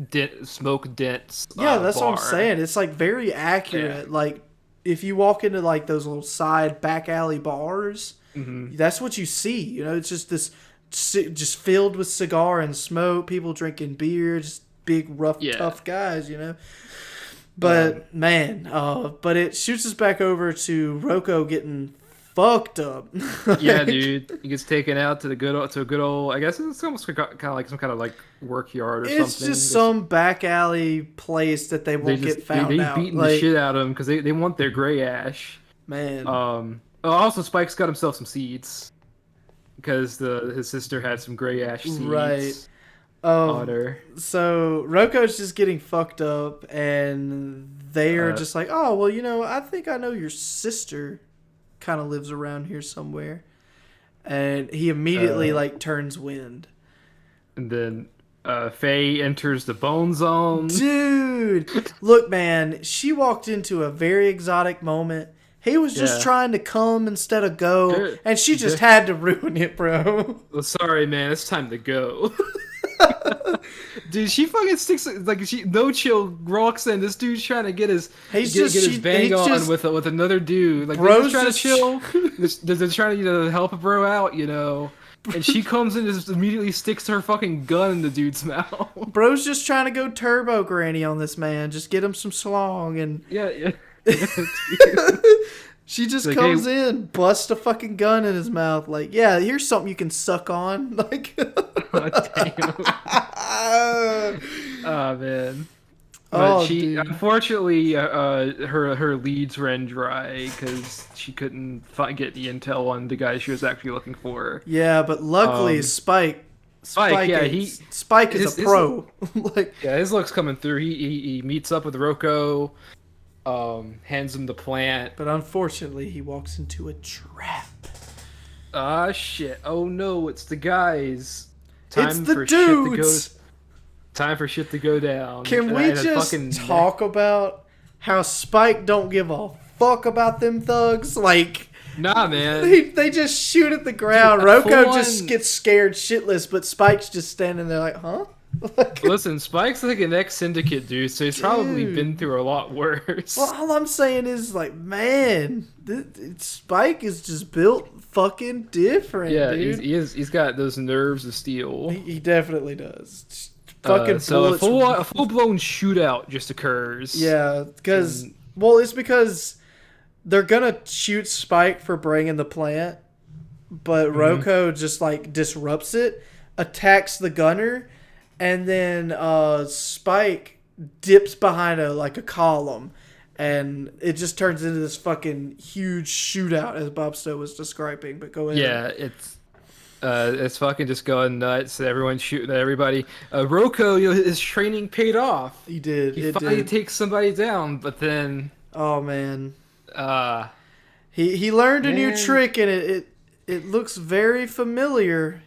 smoke dense yeah, that's what I'm bar. saying. It's like very Yeah. accurate. Like if you walk into like those little side back alley bars, Hmm. that's what you see. You know, it's just this just filled with cigar and smoke, people drinking beer, just big rough Yeah. tough guys. You know. Um, But man, but it shoots us back over to Rocco getting fucked up. Yeah, Like, dude, he gets taken out to the good old. I guess it's almost kind of like some kind of like work yard or it's something. just some back alley place that they They won't get just found they out. beating the Like shit out of him because they want their gray ash. man, Also, Spike's got himself some seeds because his sister had some gray ash right. seeds on her. So Rocco's just getting fucked up, and they are Uh, just like, oh well, you know, I think I know your sister kind of lives around here somewhere, and he immediately uh, like turns wind. and then Faye enters the bone zone. Dude, look, man, she walked into a very exotic moment. He was just Yeah. trying to come instead of go, They're, and she just they're, had to ruin it, bro. well, sorry, man, it's time to go. Dude, she fucking sticks like she no chill rocks in. This dude's trying to He's get just, his bang he's on just, with another dude. Like they're just bro's trying to just, chill. They're trying to help a bro out, you know. And she comes in and just immediately sticks her fucking gun in the dude's mouth. bro's just trying to go turbo granny on this man. Just get him some slong, and Yeah, yeah. Yeah, dude. she just Like, comes hey, in, busts a fucking gun in his mouth. Like, yeah, here's something you can suck on. Like, damn. Oh man. But oh, she dude. unfortunately her leads ran dry because she couldn't get the intel on the guy she was actually looking for. Yeah, but luckily Um, Spike, yeah, Spike is a his pro. Like, yeah, his luck's coming through. He meets up with Rocco, hands him the plant. but unfortunately, he walks into a trap. Ah shit! Oh no, it's the guys. It's the dudes. Time for shit to go down. Can we And I just fucking talk about how Spike don't give a fuck about them thugs? Like, nah, man. they just shoot at the ground. Dude, Rocco full just on- gets scared shitless, but Spike's just standing there like, huh? Like, Listen, Spike's like an ex-syndicate dude, so he's probably Dude. been through a lot worse. well, all I'm saying is, like, man, Spike is just built fucking different, Yeah, dude. he's got those nerves of steel. He definitely does. Fucking So a bullets. full blown shootout just occurs. Yeah, because And- well, it's because they're gonna shoot Spike for bringing the plant, but Rocco just like disrupts it, attacks the gunner, and then Spike dips behind a column, and it just turns into this fucking huge shootout as Bopsto was describing. But go ahead. Yeah, it's fucking just going nuts. Everyone's shooting at everybody. Rocco, his training paid off. He did. He It finally did. takes somebody down, but then Oh man. uh He learned a new Man. trick, and it looks very familiar,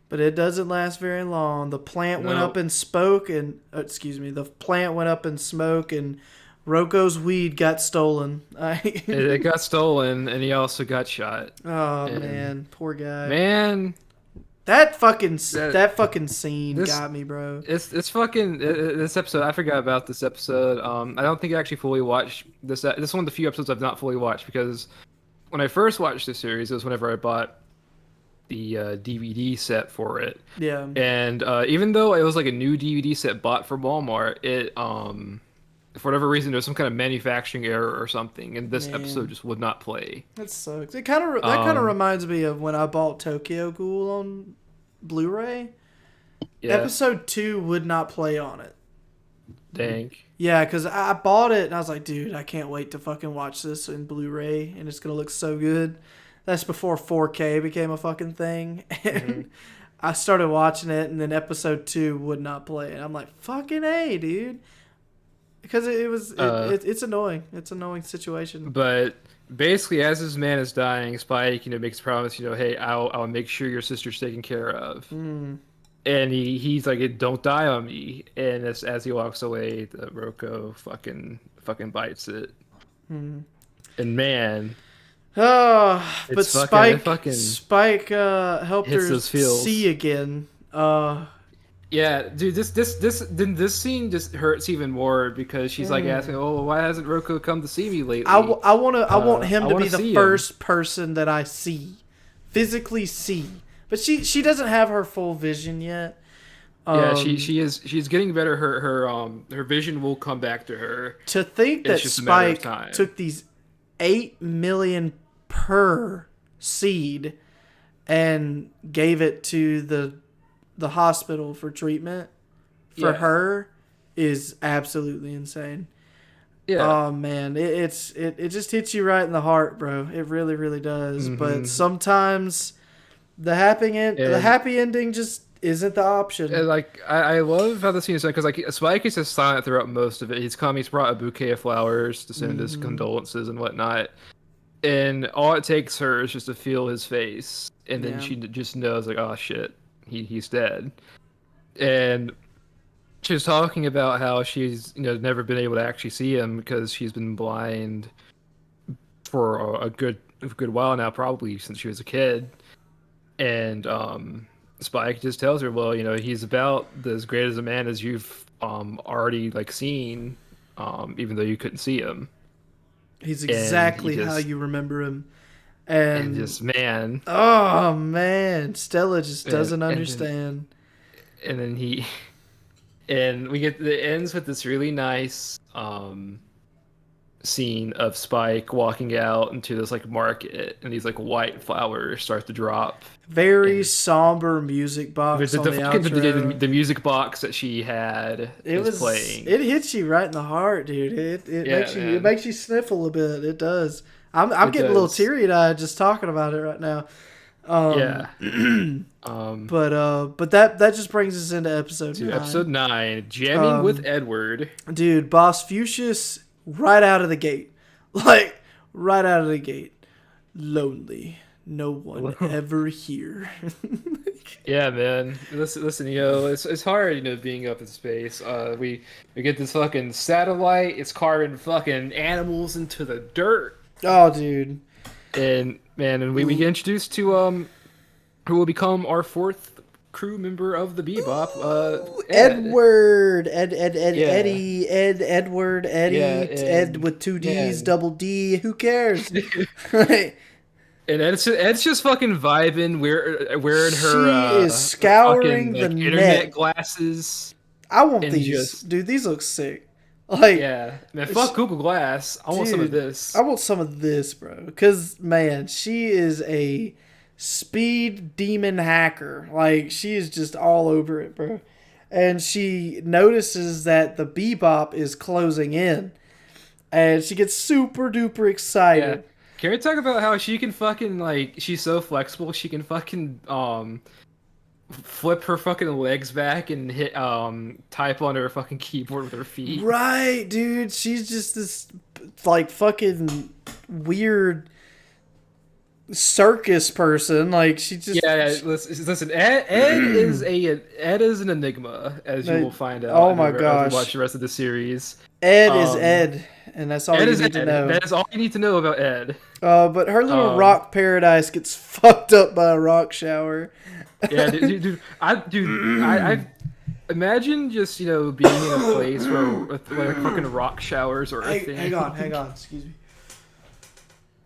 but it doesn't last very long. The plant went No. up in smoke, and the plant went up in smoke, and Rocco's weed got stolen. it got stolen, and he also got shot. Oh And- man, poor guy. Man, That fucking That- that fucking scene this- got me, bro. it's fucking this episode. I forgot about this episode. I don't think I actually fully watched this. This is one of the few episodes I've not fully watched because when I first watched the series, it was whenever I bought the DVD set for it. Yeah. And even though it was like a new DVD set bought from Walmart, For whatever reason, there's some kind of manufacturing error or something, and this episode Man, just would not play. that sucks. That kind of Um, reminds me of when I bought Tokyo Ghoul on Blu-ray. yeah, Episode 2 would not play on it. dang. Yeah, because I bought it and I was like, dude, I can't wait to fucking watch this in Blu-ray and it's gonna look so good. That's before 4K became a fucking thing. And I started watching it and then episode 2 would not play. And I'm like, fucking A, dude. Because it's annoying. It's an annoying situation. But basically, as this man is dying, Spike, makes a promise, hey, I'll make sure your sister's taken care of. Mm. And he's like, don't die on me. And as he walks away, the Roko fucking bites it. Mm. And man, Oh, but it's fucking, Spike helped hits her those feels. see again. Yeah, dude, this scene just hurts even more because she's like asking, "Oh, why hasn't Roko come to see me lately?" I want him to be the see first person that I physically see. But she doesn't have her full vision yet. Yeah, she's getting better. Her vision will come back to her. To think that It's just a matter of Spike time. took these 8 million per seed and gave it to the hospital for treatment for Yeah. her is absolutely insane. Yeah, Oh man, it just hits you right in the heart, bro. It really, really does. But sometimes the happy ending just isn't the option. and like I love how the scene is because like Spike is just silent throughout most of it. He's brought a bouquet of flowers to send his condolences and whatnot, and all it takes her is just to feel his face, and then Yeah. she just knows like, oh shit, he's dead. And she was talking about how she's never been able to actually see him because she's been blind for a good while now, probably since she was a kid. And Spike just tells her, well, he's about as great as a man as you've already like seen, even though you couldn't see him. He's exactly how you remember him. And just man. Oh man, Stella just doesn't and understand. then he and it ends with this really nice scene of Spike walking out into this like market, and these like white flowers start to drop. Very somber music box on the outro. The music box that she had is playing. It hits you right in the heart, dude. It makes you sniffle a bit. It does. I'm getting a little teary eyed just talking about it right now. Yeah. But that just brings us into episode 9. Episode 9, jamming with Edward. Dude, Boss Fuchsius right out of the gate. Like right out of the gate. Lonely. No one ever here. Yeah, man. Listen, it's hard, being up in space. We get this fucking satellite. It's carving fucking animals into the dirt. Oh, dude. And man, and we get introduced to who will become our 4th crew member of the Bebop. Edward. Yeah. Eddie. Edward. Eddie. Yeah, Ed with 2 D's, double D. Who cares? Right. And Ed's just fucking vibing. Wearing her. She is scouring fucking, the internet net. glasses. I want these, dude. These look sick. Like, yeah, man. Fuck Google Glass. I want some of this. I want some of this, bro. Because man, she is a speed demon hacker. Like, she is just all over it, bro. And she notices that the Bebop is closing in, and she gets super duper excited. Yeah. Can we talk about how she can fucking, like, she's so flexible, she can fucking, flip her fucking legs back and hit, type on her fucking keyboard with her feet. Right, dude. She's just this, like, fucking weird circus person. Like, she just... Yeah, listen, Ed is an enigma, as you will find out. Oh my as gosh. we watch the rest of the series. Ed is Ed, and that's all you need to know. That's all you need to know about Ed. But her little rock paradise gets fucked up by a rock shower. Yeah, dude, I imagine just being in a place where with like fucking rock showers or a thing. Hang on, excuse me.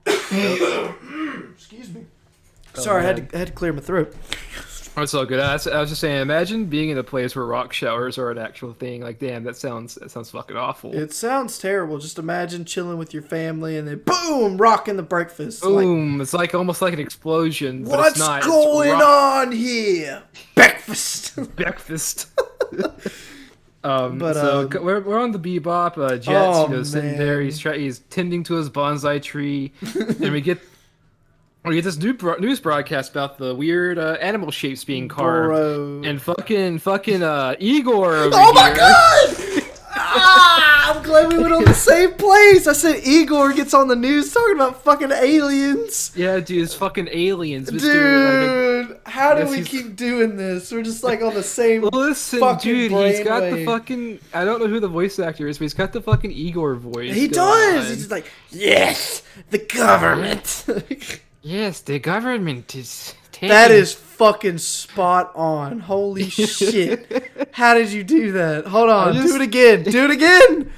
Excuse me. Sorry, I had to clear my throat. That's all good. I was just saying, imagine being in a place where rock showers are an actual thing. Like, damn, that sounds fucking awful. It sounds terrible. Just imagine chilling with your family and then boom, rocking the breakfast. Like, Boom! It's like almost like an explosion, but it's what's not. going It's on here? Breakfast. breakfast. But So we're on the Bebop. Jet's sitting there. man. He's tending to his bonsai tree, and we get this news broadcast about the weird animal shapes being carved, Bro. and fucking Igor over Oh my here. god! I'm glad we went on the same place. I said Igor gets on the news talking about fucking aliens. Yeah, dude, it's fucking aliens, Mr. Dude, how do Yes, we he's- keep doing this? We're just like on the same. Listen, fucking dude, he's got the brainwave. fucking. I don't know who the voice actor is, but he's got the fucking Igor voice. He going does. on. He's just like, yes, the government. Yes, the government is taking. That is fucking spot on. Holy shit. How did you do that? Hold on. just- Do it again. Do it again.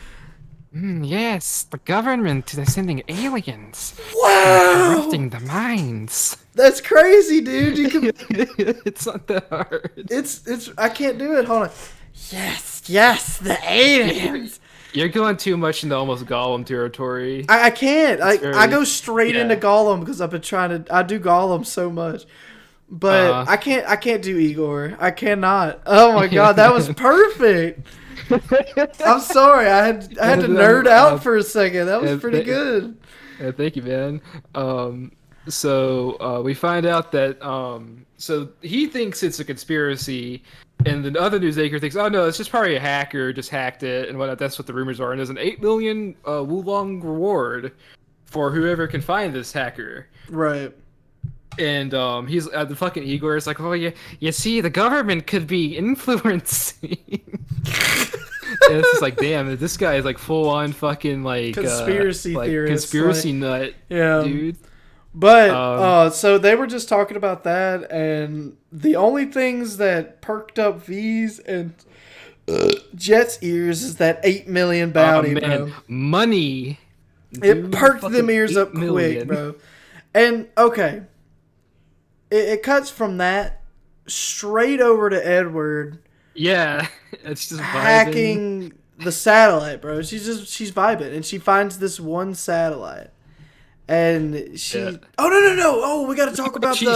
Yes, the government is sending aliens, Wow. corrupting the minds. That's crazy, dude. You can. It's not that hard. It's. I can't do it. Hold on. Yes, the aliens. You're going too much into almost Gollum territory. I can't. I very- go straight yeah. into Gollum because I've been trying to. I do Gollum so much, but I can't do Igor. I cannot. Oh my god, that was perfect. I'm sorry. I had to nerd out for a second. That was pretty good. Yeah, thank you, man. So we find out that so he thinks it's a conspiracy, and the other news anchor thinks, oh no, it's just probably a hacker just hacked it and whatnot. That's what the rumors are. And there's an 8 million Wulong reward for whoever can find this hacker. Right. And he's the fucking Igor is like, oh yeah, you see, the government could be influencing. And it's just like, damn, this guy is like full on fucking like Conspiracy theorist, conspiracy like- nut, Yeah. dude. But so they were just talking about that, and the only things that perked up V's and Jet's ears is that 8 million bounty, bro. Money. It Dude, perked them fucking ears up 8 quick, million. bro. And okay, it cuts from that straight over to Edward Yeah, it's just vibing. hacking the satellite, bro. She's vibing, and she finds this one satellite, and she. Yeah. Oh no! Oh, we got to talk about She's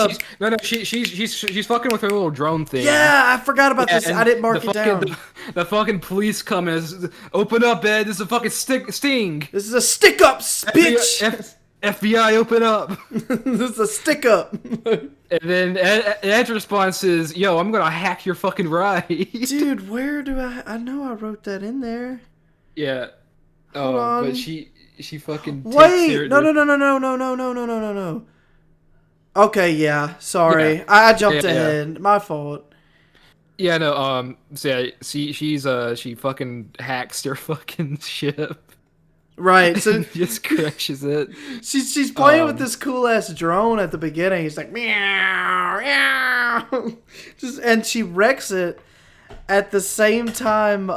fucking with her little drone thing. Yeah, I forgot about this. and I didn't mark the it fucking- down. The fucking police come and open up, Ed. This is a fucking sting. This is a stick up, bitch. FBI, open up. This is a stick up. And then Ed's response is, yo, I'm gonna hack your fucking ride. Dude, where do I know I wrote that in there. Yeah. Hold on. But she fucking takes Wait, her- no. Okay, yeah, sorry. Yeah. I jumped Yeah. ahead. My fault. Yeah, no, so yeah, she fucking hacks their fucking ship. Right, so Just crashes it. she's playing with this cool ass drone at the beginning. He's like meow, meow. And she wrecks it at the same time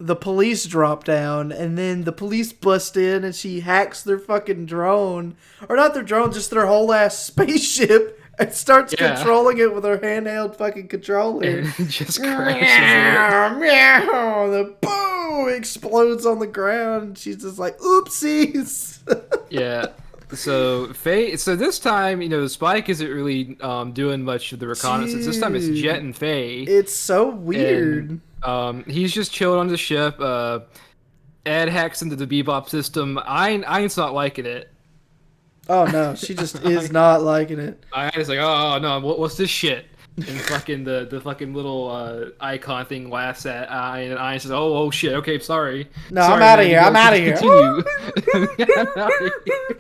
the police drop down, and then the police bust in and she hacks their fucking drone. Or not their drone, just their whole ass spaceship, and starts Yeah. controlling it with her handheld fucking controller. And it just crashes Meow, meow, the boom explodes on the ground. She's just like, oopsies. it. Yeah. So so this time, Spike isn't really doing much of the reconnaissance. This time it's Dude. Jet and Faye. It's so weird. And, he's just chilling on the ship. Ed hacks into the Bebop system. Ain's not liking it. Oh no, she just is not liking it. Ain's like, oh no, what's this shit? And fucking the fucking little icon thing laughs at Ayn, and Ayn says, oh shit, okay, sorry. No, Sorry, I'm outta man, here, you I'm guys outta should here. continue." I'm outta here.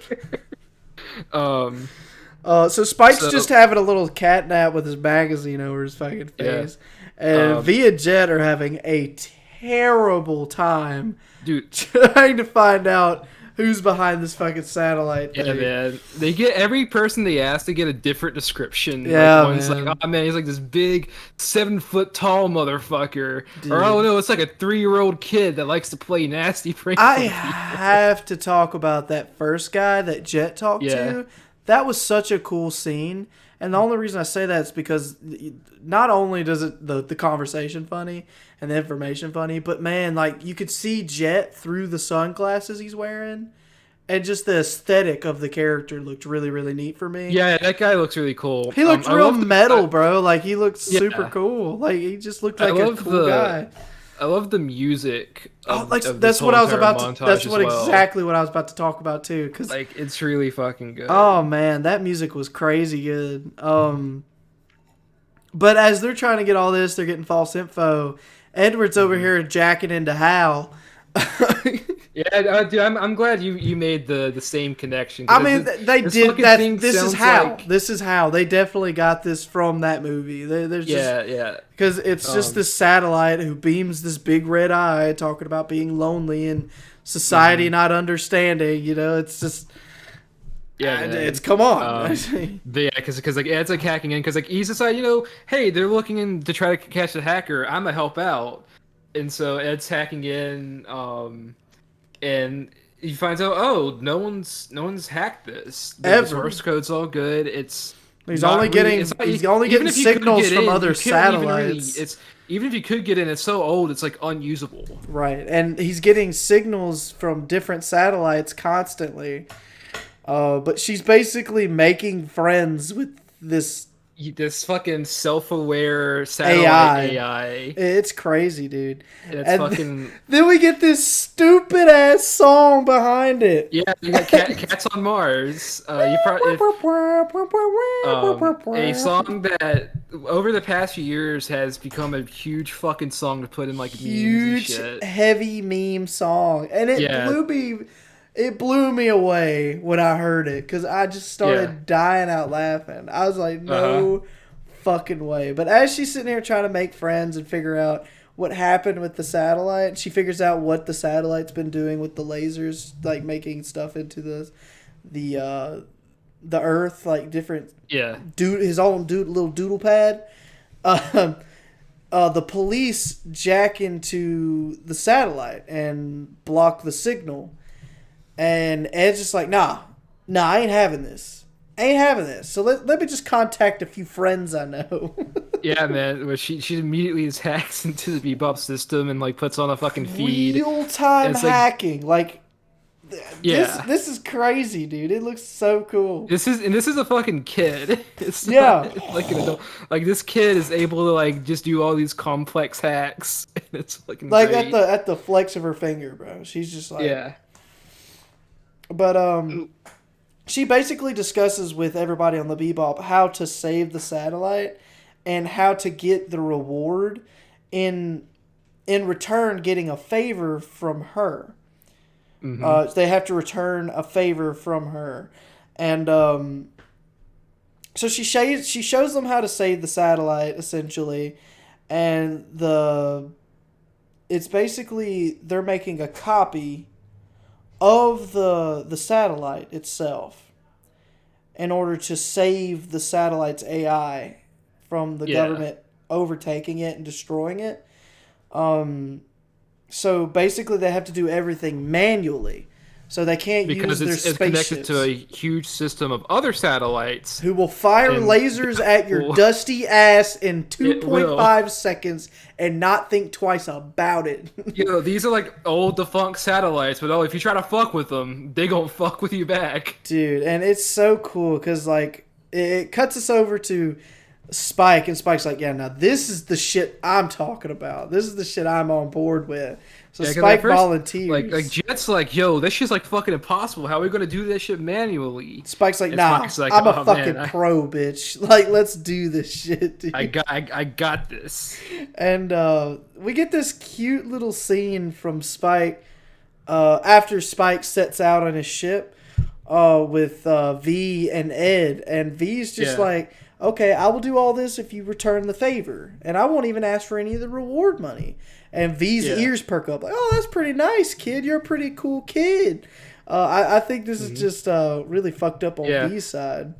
So Spike's So- just having a little cat nap with his magazine over his fucking face. And V and Jet are having a terrible time Dude, trying to find out who's behind this fucking satellite thing. yeah, man. They get every person they ask to get a different description. Yeah, like, one's man. like, oh man, he's like this big 7-foot tall motherfucker. Dude. Or oh no, it's like a 3-year-old kid that likes to play nasty pranks. I have to talk about that first guy that Jet talked Yeah. to. that was such a cool scene. And the only reason I say that is because not only does it the conversation funny and the information funny, but man, like you could see Jet through the sunglasses he's wearing, and just the aesthetic of the character looked really really neat for me. Yeah, that guy looks really cool. He looked I real love metal, bro. Like he looked yeah. super cool. Like he just looked I like a love cool guy. I love the music of, Like of this that's what whole I was entire about to. montage That's as what well. exactly what I was about to talk about too. Cause Like it's really fucking good. oh man, that music was crazy good. But as they're trying to get all this, they're getting false info. Edward's over here jacking into Hal. Yeah, dude, I'm glad you made the same connection. I mean, they did that. This is how. Like, This is how they definitely got this from that movie. There's yeah. because it's just this satellite who beams this big red eye, talking about being lonely and society not understanding. You know, it's just. Yeah, it's come on. Yeah, because like Ed's like hacking in because like he's decided, hey, they're looking in to try to catch the hacker. I'm gonna help out, and so Ed's hacking in, and he finds out, oh, no one's hacked this. The source code's all good. He's only getting signals from other satellites. Even if you could get in, it's so old, it's like unusable. Right, and he's getting signals from different satellites constantly. But she's basically making friends with this fucking self-aware satellite AI. It's crazy, dude. And fucking. Then we get this stupid ass song behind it. Yeah, you got Cats on Mars. A song that over the past few years has become a huge fucking song to put in like memes and shit. Heavy meme song, and it blew me away when I heard it because I just started dying out laughing. I was like, no fucking way. But as she's sitting here trying to make friends and figure out what happened with the satellite, she figures out what the satellite's been doing with the lasers, like making stuff into the Earth, like different his own little doodle pad. The police jack into the satellite and block the signal. And Ed's just like, nah, I ain't having this. So let me just contact a few friends I know. Yeah, man. Where she immediately hacks into the Bebop system and like puts on a fucking feed. Real time hacking. This is crazy, dude. It looks so cool. This is a fucking kid. It's not like an adult. Like this kid is able to like just do all these complex hacks. And it's fucking like great. at the flex of her finger, bro. She's just like But she basically discusses with everybody on the Bebop how to save the satellite and how to get the reward in return getting a favor from her. They have to return a favor from her. And so she shows them how to save the satellite essentially, and it's basically they're making a copy of the satellite itself in order to save the satellite's AI from the government overtaking it and destroying it. So basically they have to do everything manually. So they can't use their spaceships. Because it's connected to a huge system of other satellites. Who will fire lasers at your dusty ass in 2.5 seconds and not think twice about it. These are like old defunct satellites, but if you try to fuck with them, they gonna fuck with you back. Dude, and it's so cool because like it cuts us over to Spike, and Spike's like, yeah, now this is the shit I'm talking about. This is the shit I'm on board with. So Spike volunteers. Like Jet's like, yo, this shit's like fucking impossible. How are we gonna do this shit manually? Spike's like, nah, I'm a fucking pro, bitch. Like, let's do this shit, dude. I got this. And we get this cute little scene from Spike after Spike sets out on his ship with V and Ed, and V's just like, okay, I will do all this if you return the favor, and I won't even ask for any of the reward money. And V's ears perk up, like, oh, that's pretty nice, kid. You're a pretty cool kid. I think this is just really fucked up on V's side.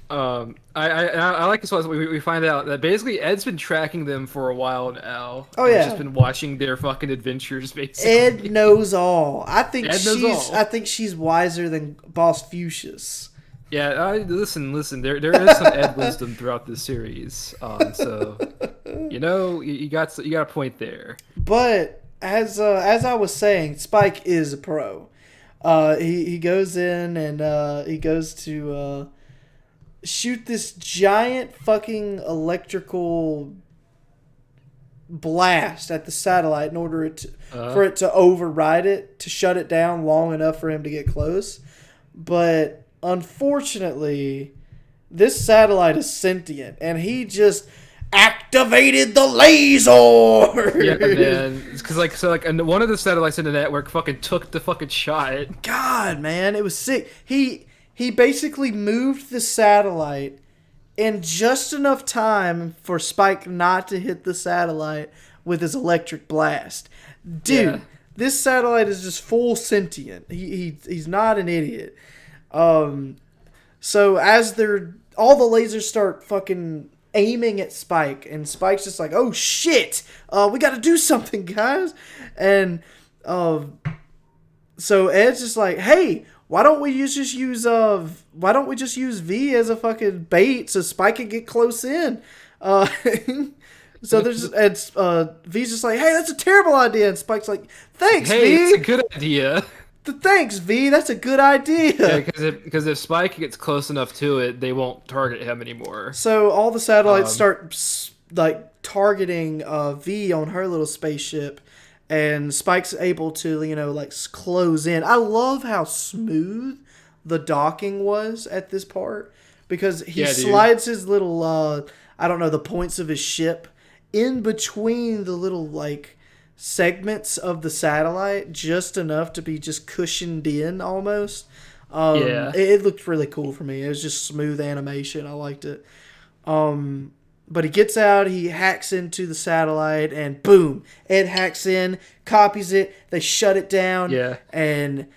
I like this one. We find out that basically Ed's been tracking them for a while now. Oh yeah, he's just been watching their fucking adventures. Basically, Ed knows all. I think she's wiser than Boss Fuchsius. Yeah, listen. There is some Ed wisdom throughout this series. So you got a point there. But as I was saying, Spike is a pro. He goes in and he goes to shoot this giant fucking electrical blast at the satellite in order for it to override it, to shut it down long enough for him to get close. But unfortunately, this satellite is sentient, and he just activated the laser. Yeah, man. Because and one of the satellites in the network fucking took the fucking shot. God, man, it was sick. He basically moved the satellite in just enough time for Spike not to hit the satellite with his electric blast. Dude, Yeah. this satellite is just full sentient. He's not an idiot. So as all the lasers start fucking aiming at Spike, and Spike's just like, oh shit, we got to do something, guys. And so Ed's just like, hey, why don't we just use V as a fucking bait so Spike can get close in? So V's just like, hey, that's a terrible idea, and Spike's like, thanks, Hey, V. it's a good idea. Thanks, V. That's a good idea. Yeah, because if Spike gets close enough to it, they won't target him anymore. So all the satellites start like targeting V on her little spaceship, and Spike's able to close in. I love how smooth the docking was at this part, because he slides his little I don't know, the points of his ship in between the little segments of the satellite, just enough to be just cushioned in almost. It looked really cool for me. It was just smooth animation. I liked it. But he gets out, he hacks into the satellite, and boom, Ed hacks in, copies it, they shut it down. Yeah. And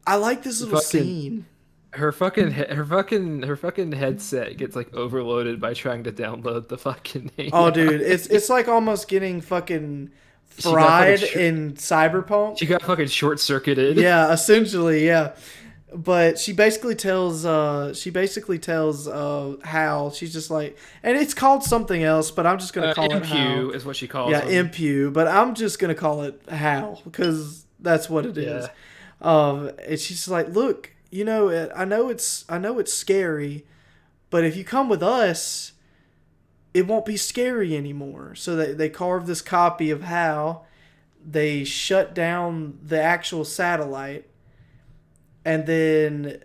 I like this little scene. Her fucking headset gets overloaded by trying to download the fucking name. Oh, dude, it's like almost getting fucking fried in Cyberpunk. She got fucking short circuited. Yeah, essentially, yeah. But she basically tells Hal, she's just like, and it's called something else, but I'm just gonna call it Hal. Impu is what she calls him. Impu, but I'm just gonna call it Hal because that's what it is. And she's like, look, I know it's scary, but if you come with us, it won't be scary anymore. So they carve this copy of Hal. They shut down the actual satellite. And then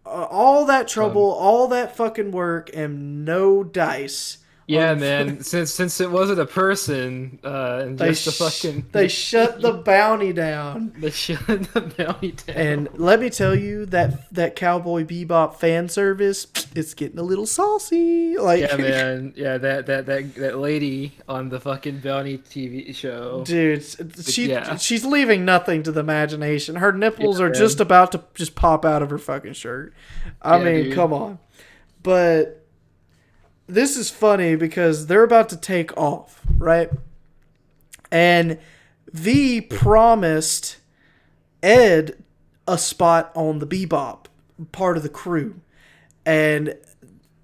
all that trouble, all that fucking work, and no dice. Yeah, man. Since it wasn't a person, and just a fucking... They shut the bounty down. They shut the bounty down. And let me tell you, that Cowboy Bebop fan service, it's getting a little saucy. Yeah, man. Yeah, that lady on the fucking bounty TV show. Dude, she's leaving nothing to the imagination. Her nipples are just about to just pop out of her fucking shirt. I mean, dude. Come on. But... this is funny because they're about to take off, right? And V promised Ed a spot on the Bebop, part of the crew. And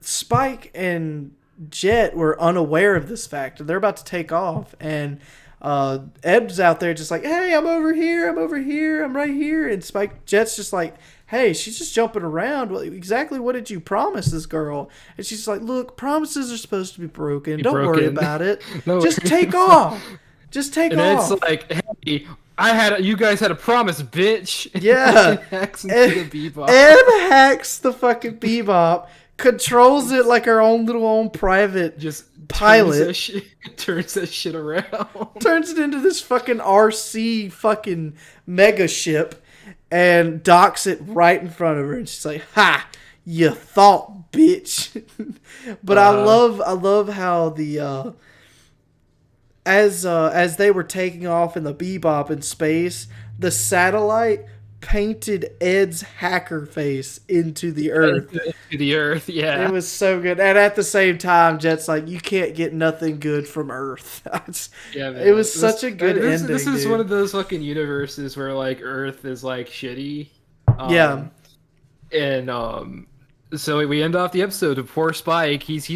Spike and Jet were unaware of this fact. They're about to take off. And Ed's out there just like, hey, I'm over here, I'm right here. And Jet's just like, hey, she's just jumping around. Well, exactly what did you promise this girl? And she's like, look, promises are supposed to be broken. Don't worry about it. Just take off. Just take off. And it's like, hey, you guys had a promise, bitch. Yeah. Ed hacks the fucking Bebop, controls it like our own private pilot. Turns that shit around. Turns it into this fucking RC fucking mega ship. And docks it right in front of her, and she's like, "Ha! You thought, bitch." But I love how the as they were taking off in the Bebop in space, the satellite painted Ed's hacker face into the earth. Into the earth, yeah. It was so good. And at the same time, Jet's like, you can't get nothing good from Earth. Yeah, man. It was such a good ending. This is one of those fucking universes where Earth is shitty. Yeah. And So we end off the episode with poor Spike. He's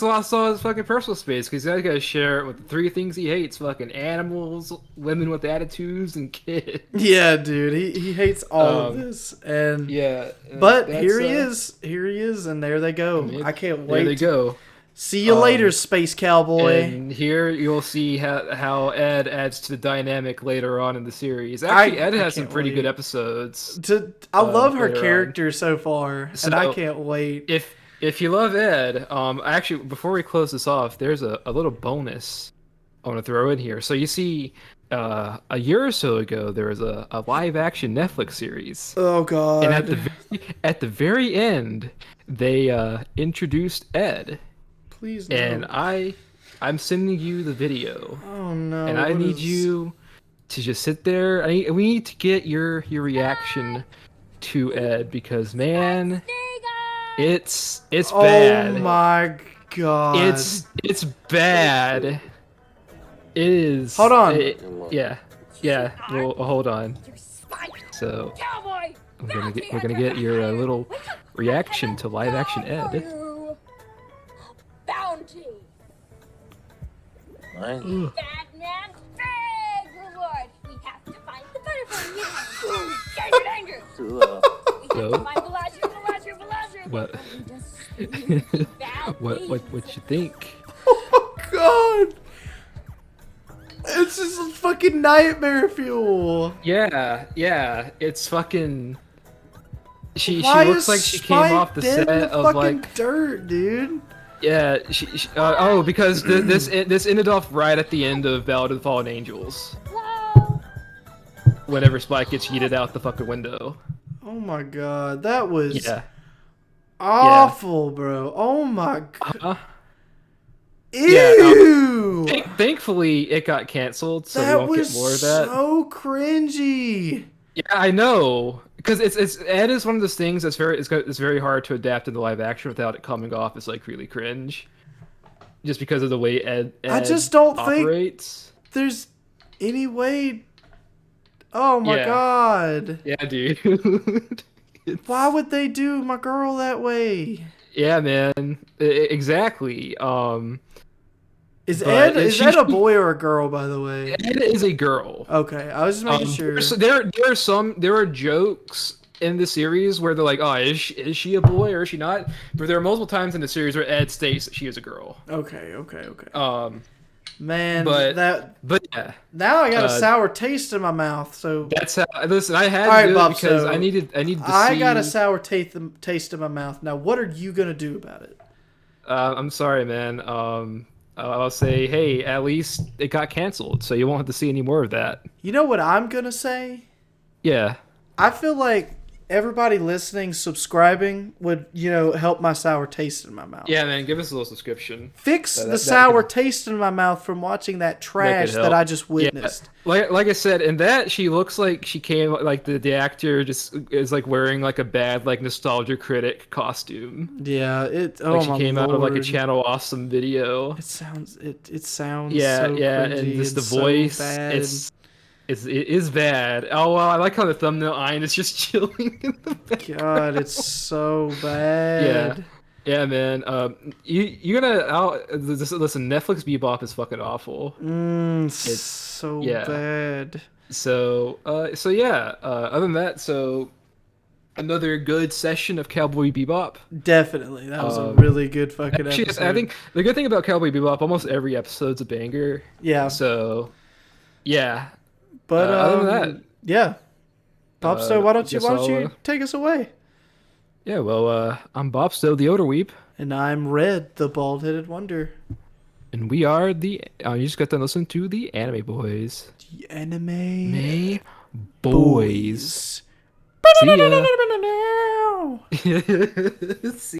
lost all his fucking personal space because he's got to share it with the three things he hates: fucking animals, women with attitudes, and kids. Yeah, dude, he hates all of this, and Yeah, but here he is, and there they go. I can't wait. There they go. See you later, Space Cowboy. And here you'll see how Ed adds to the dynamic later on in the series. Actually, Ed has some pretty good episodes. I love her character so far, and I can't wait. If you love Ed, actually, before we close this off, there's a little bonus I want to throw in here. So you see, a year or so ago, there was a live-action Netflix series. Oh God! And at the very end, they introduced Ed. Please no. And I'm sending you the video. Oh no! And I need you to just sit there. We need to get your reaction to Ed because man, it's bad. Oh my God! It's bad. It is. Hold on. Yeah. Well, hold on. So we're gonna get your little reaction to live action Ed. Bounty. Nice. Batman's big reward. We have to find the butterfly. Danger, danger. We have to find Bellagio. What you think? Oh God! It's just fucking nightmare fuel. Yeah. It's fucking. She Why looks is like she Spike came off the dead set in the of fucking like. dirt, dude. Yeah, because this ended off right at the end of Ballad of the Fallen Angels. Hello. Whenever Spike gets yeeted out the fucking window. Oh my God, that was awful, bro. Oh my God. Ew. Yeah, Thankfully, it got canceled, so we won't get more of that. So cringy. Yeah, I know, because Ed is one of those things that's very hard to adapt into live action without it coming off as like really cringe, just because of the way Ed I just don't operates. think there's any way. Oh my God. Yeah, dude. Why would they do my girl that way? Yeah, man. Exactly. Is Ed a boy or a girl, by the way? Ed is a girl. Okay, I was just making sure. There are jokes in the series where they're like, oh, is she a boy or is she not? But there are multiple times in the series where Ed states that she is a girl. Okay. Man, but yeah. Now I got a sour taste in my mouth. So that's how. Listen, I had to do it because I needed to see. I got a sour taste in my mouth. Now, what are you gonna do about it? I'm sorry, man. I'll say, hey, at least it got canceled, so you won't have to see any more of that. You know what I'm gonna say? Yeah. I feel like everybody listening, subscribing would, help my sour taste in my mouth. Yeah, man, give us a little subscription. Fix the sour taste in my mouth from watching that trash that I just witnessed. Yeah. Like I said, in that she looks like she came like the actor just is like wearing like a bad like nostalgia critic costume. Yeah, she came out of like a Channel Awesome video. It sounds so and just the voice so it is bad. Oh well, I like how the thumbnail Ian is just chilling in the background. God, it's so bad. Yeah, man. You're gonna listen. Netflix Bebop is fucking awful. It's so bad. So yeah. Other than that, so another good session of Cowboy Bebop. Definitely, that was a really good fucking episode. I think the good thing about Cowboy Bebop, almost every episode's a banger. Yeah. So, yeah. But other than that, yeah. Bopsto, why don't you take us away? Yeah, well, I'm Bopsto, the Odor Weep. And I'm Red, the bald-headed wonder. And we are you just got to listen to the Anime Boys. The Anime Boys. Boys. See ya.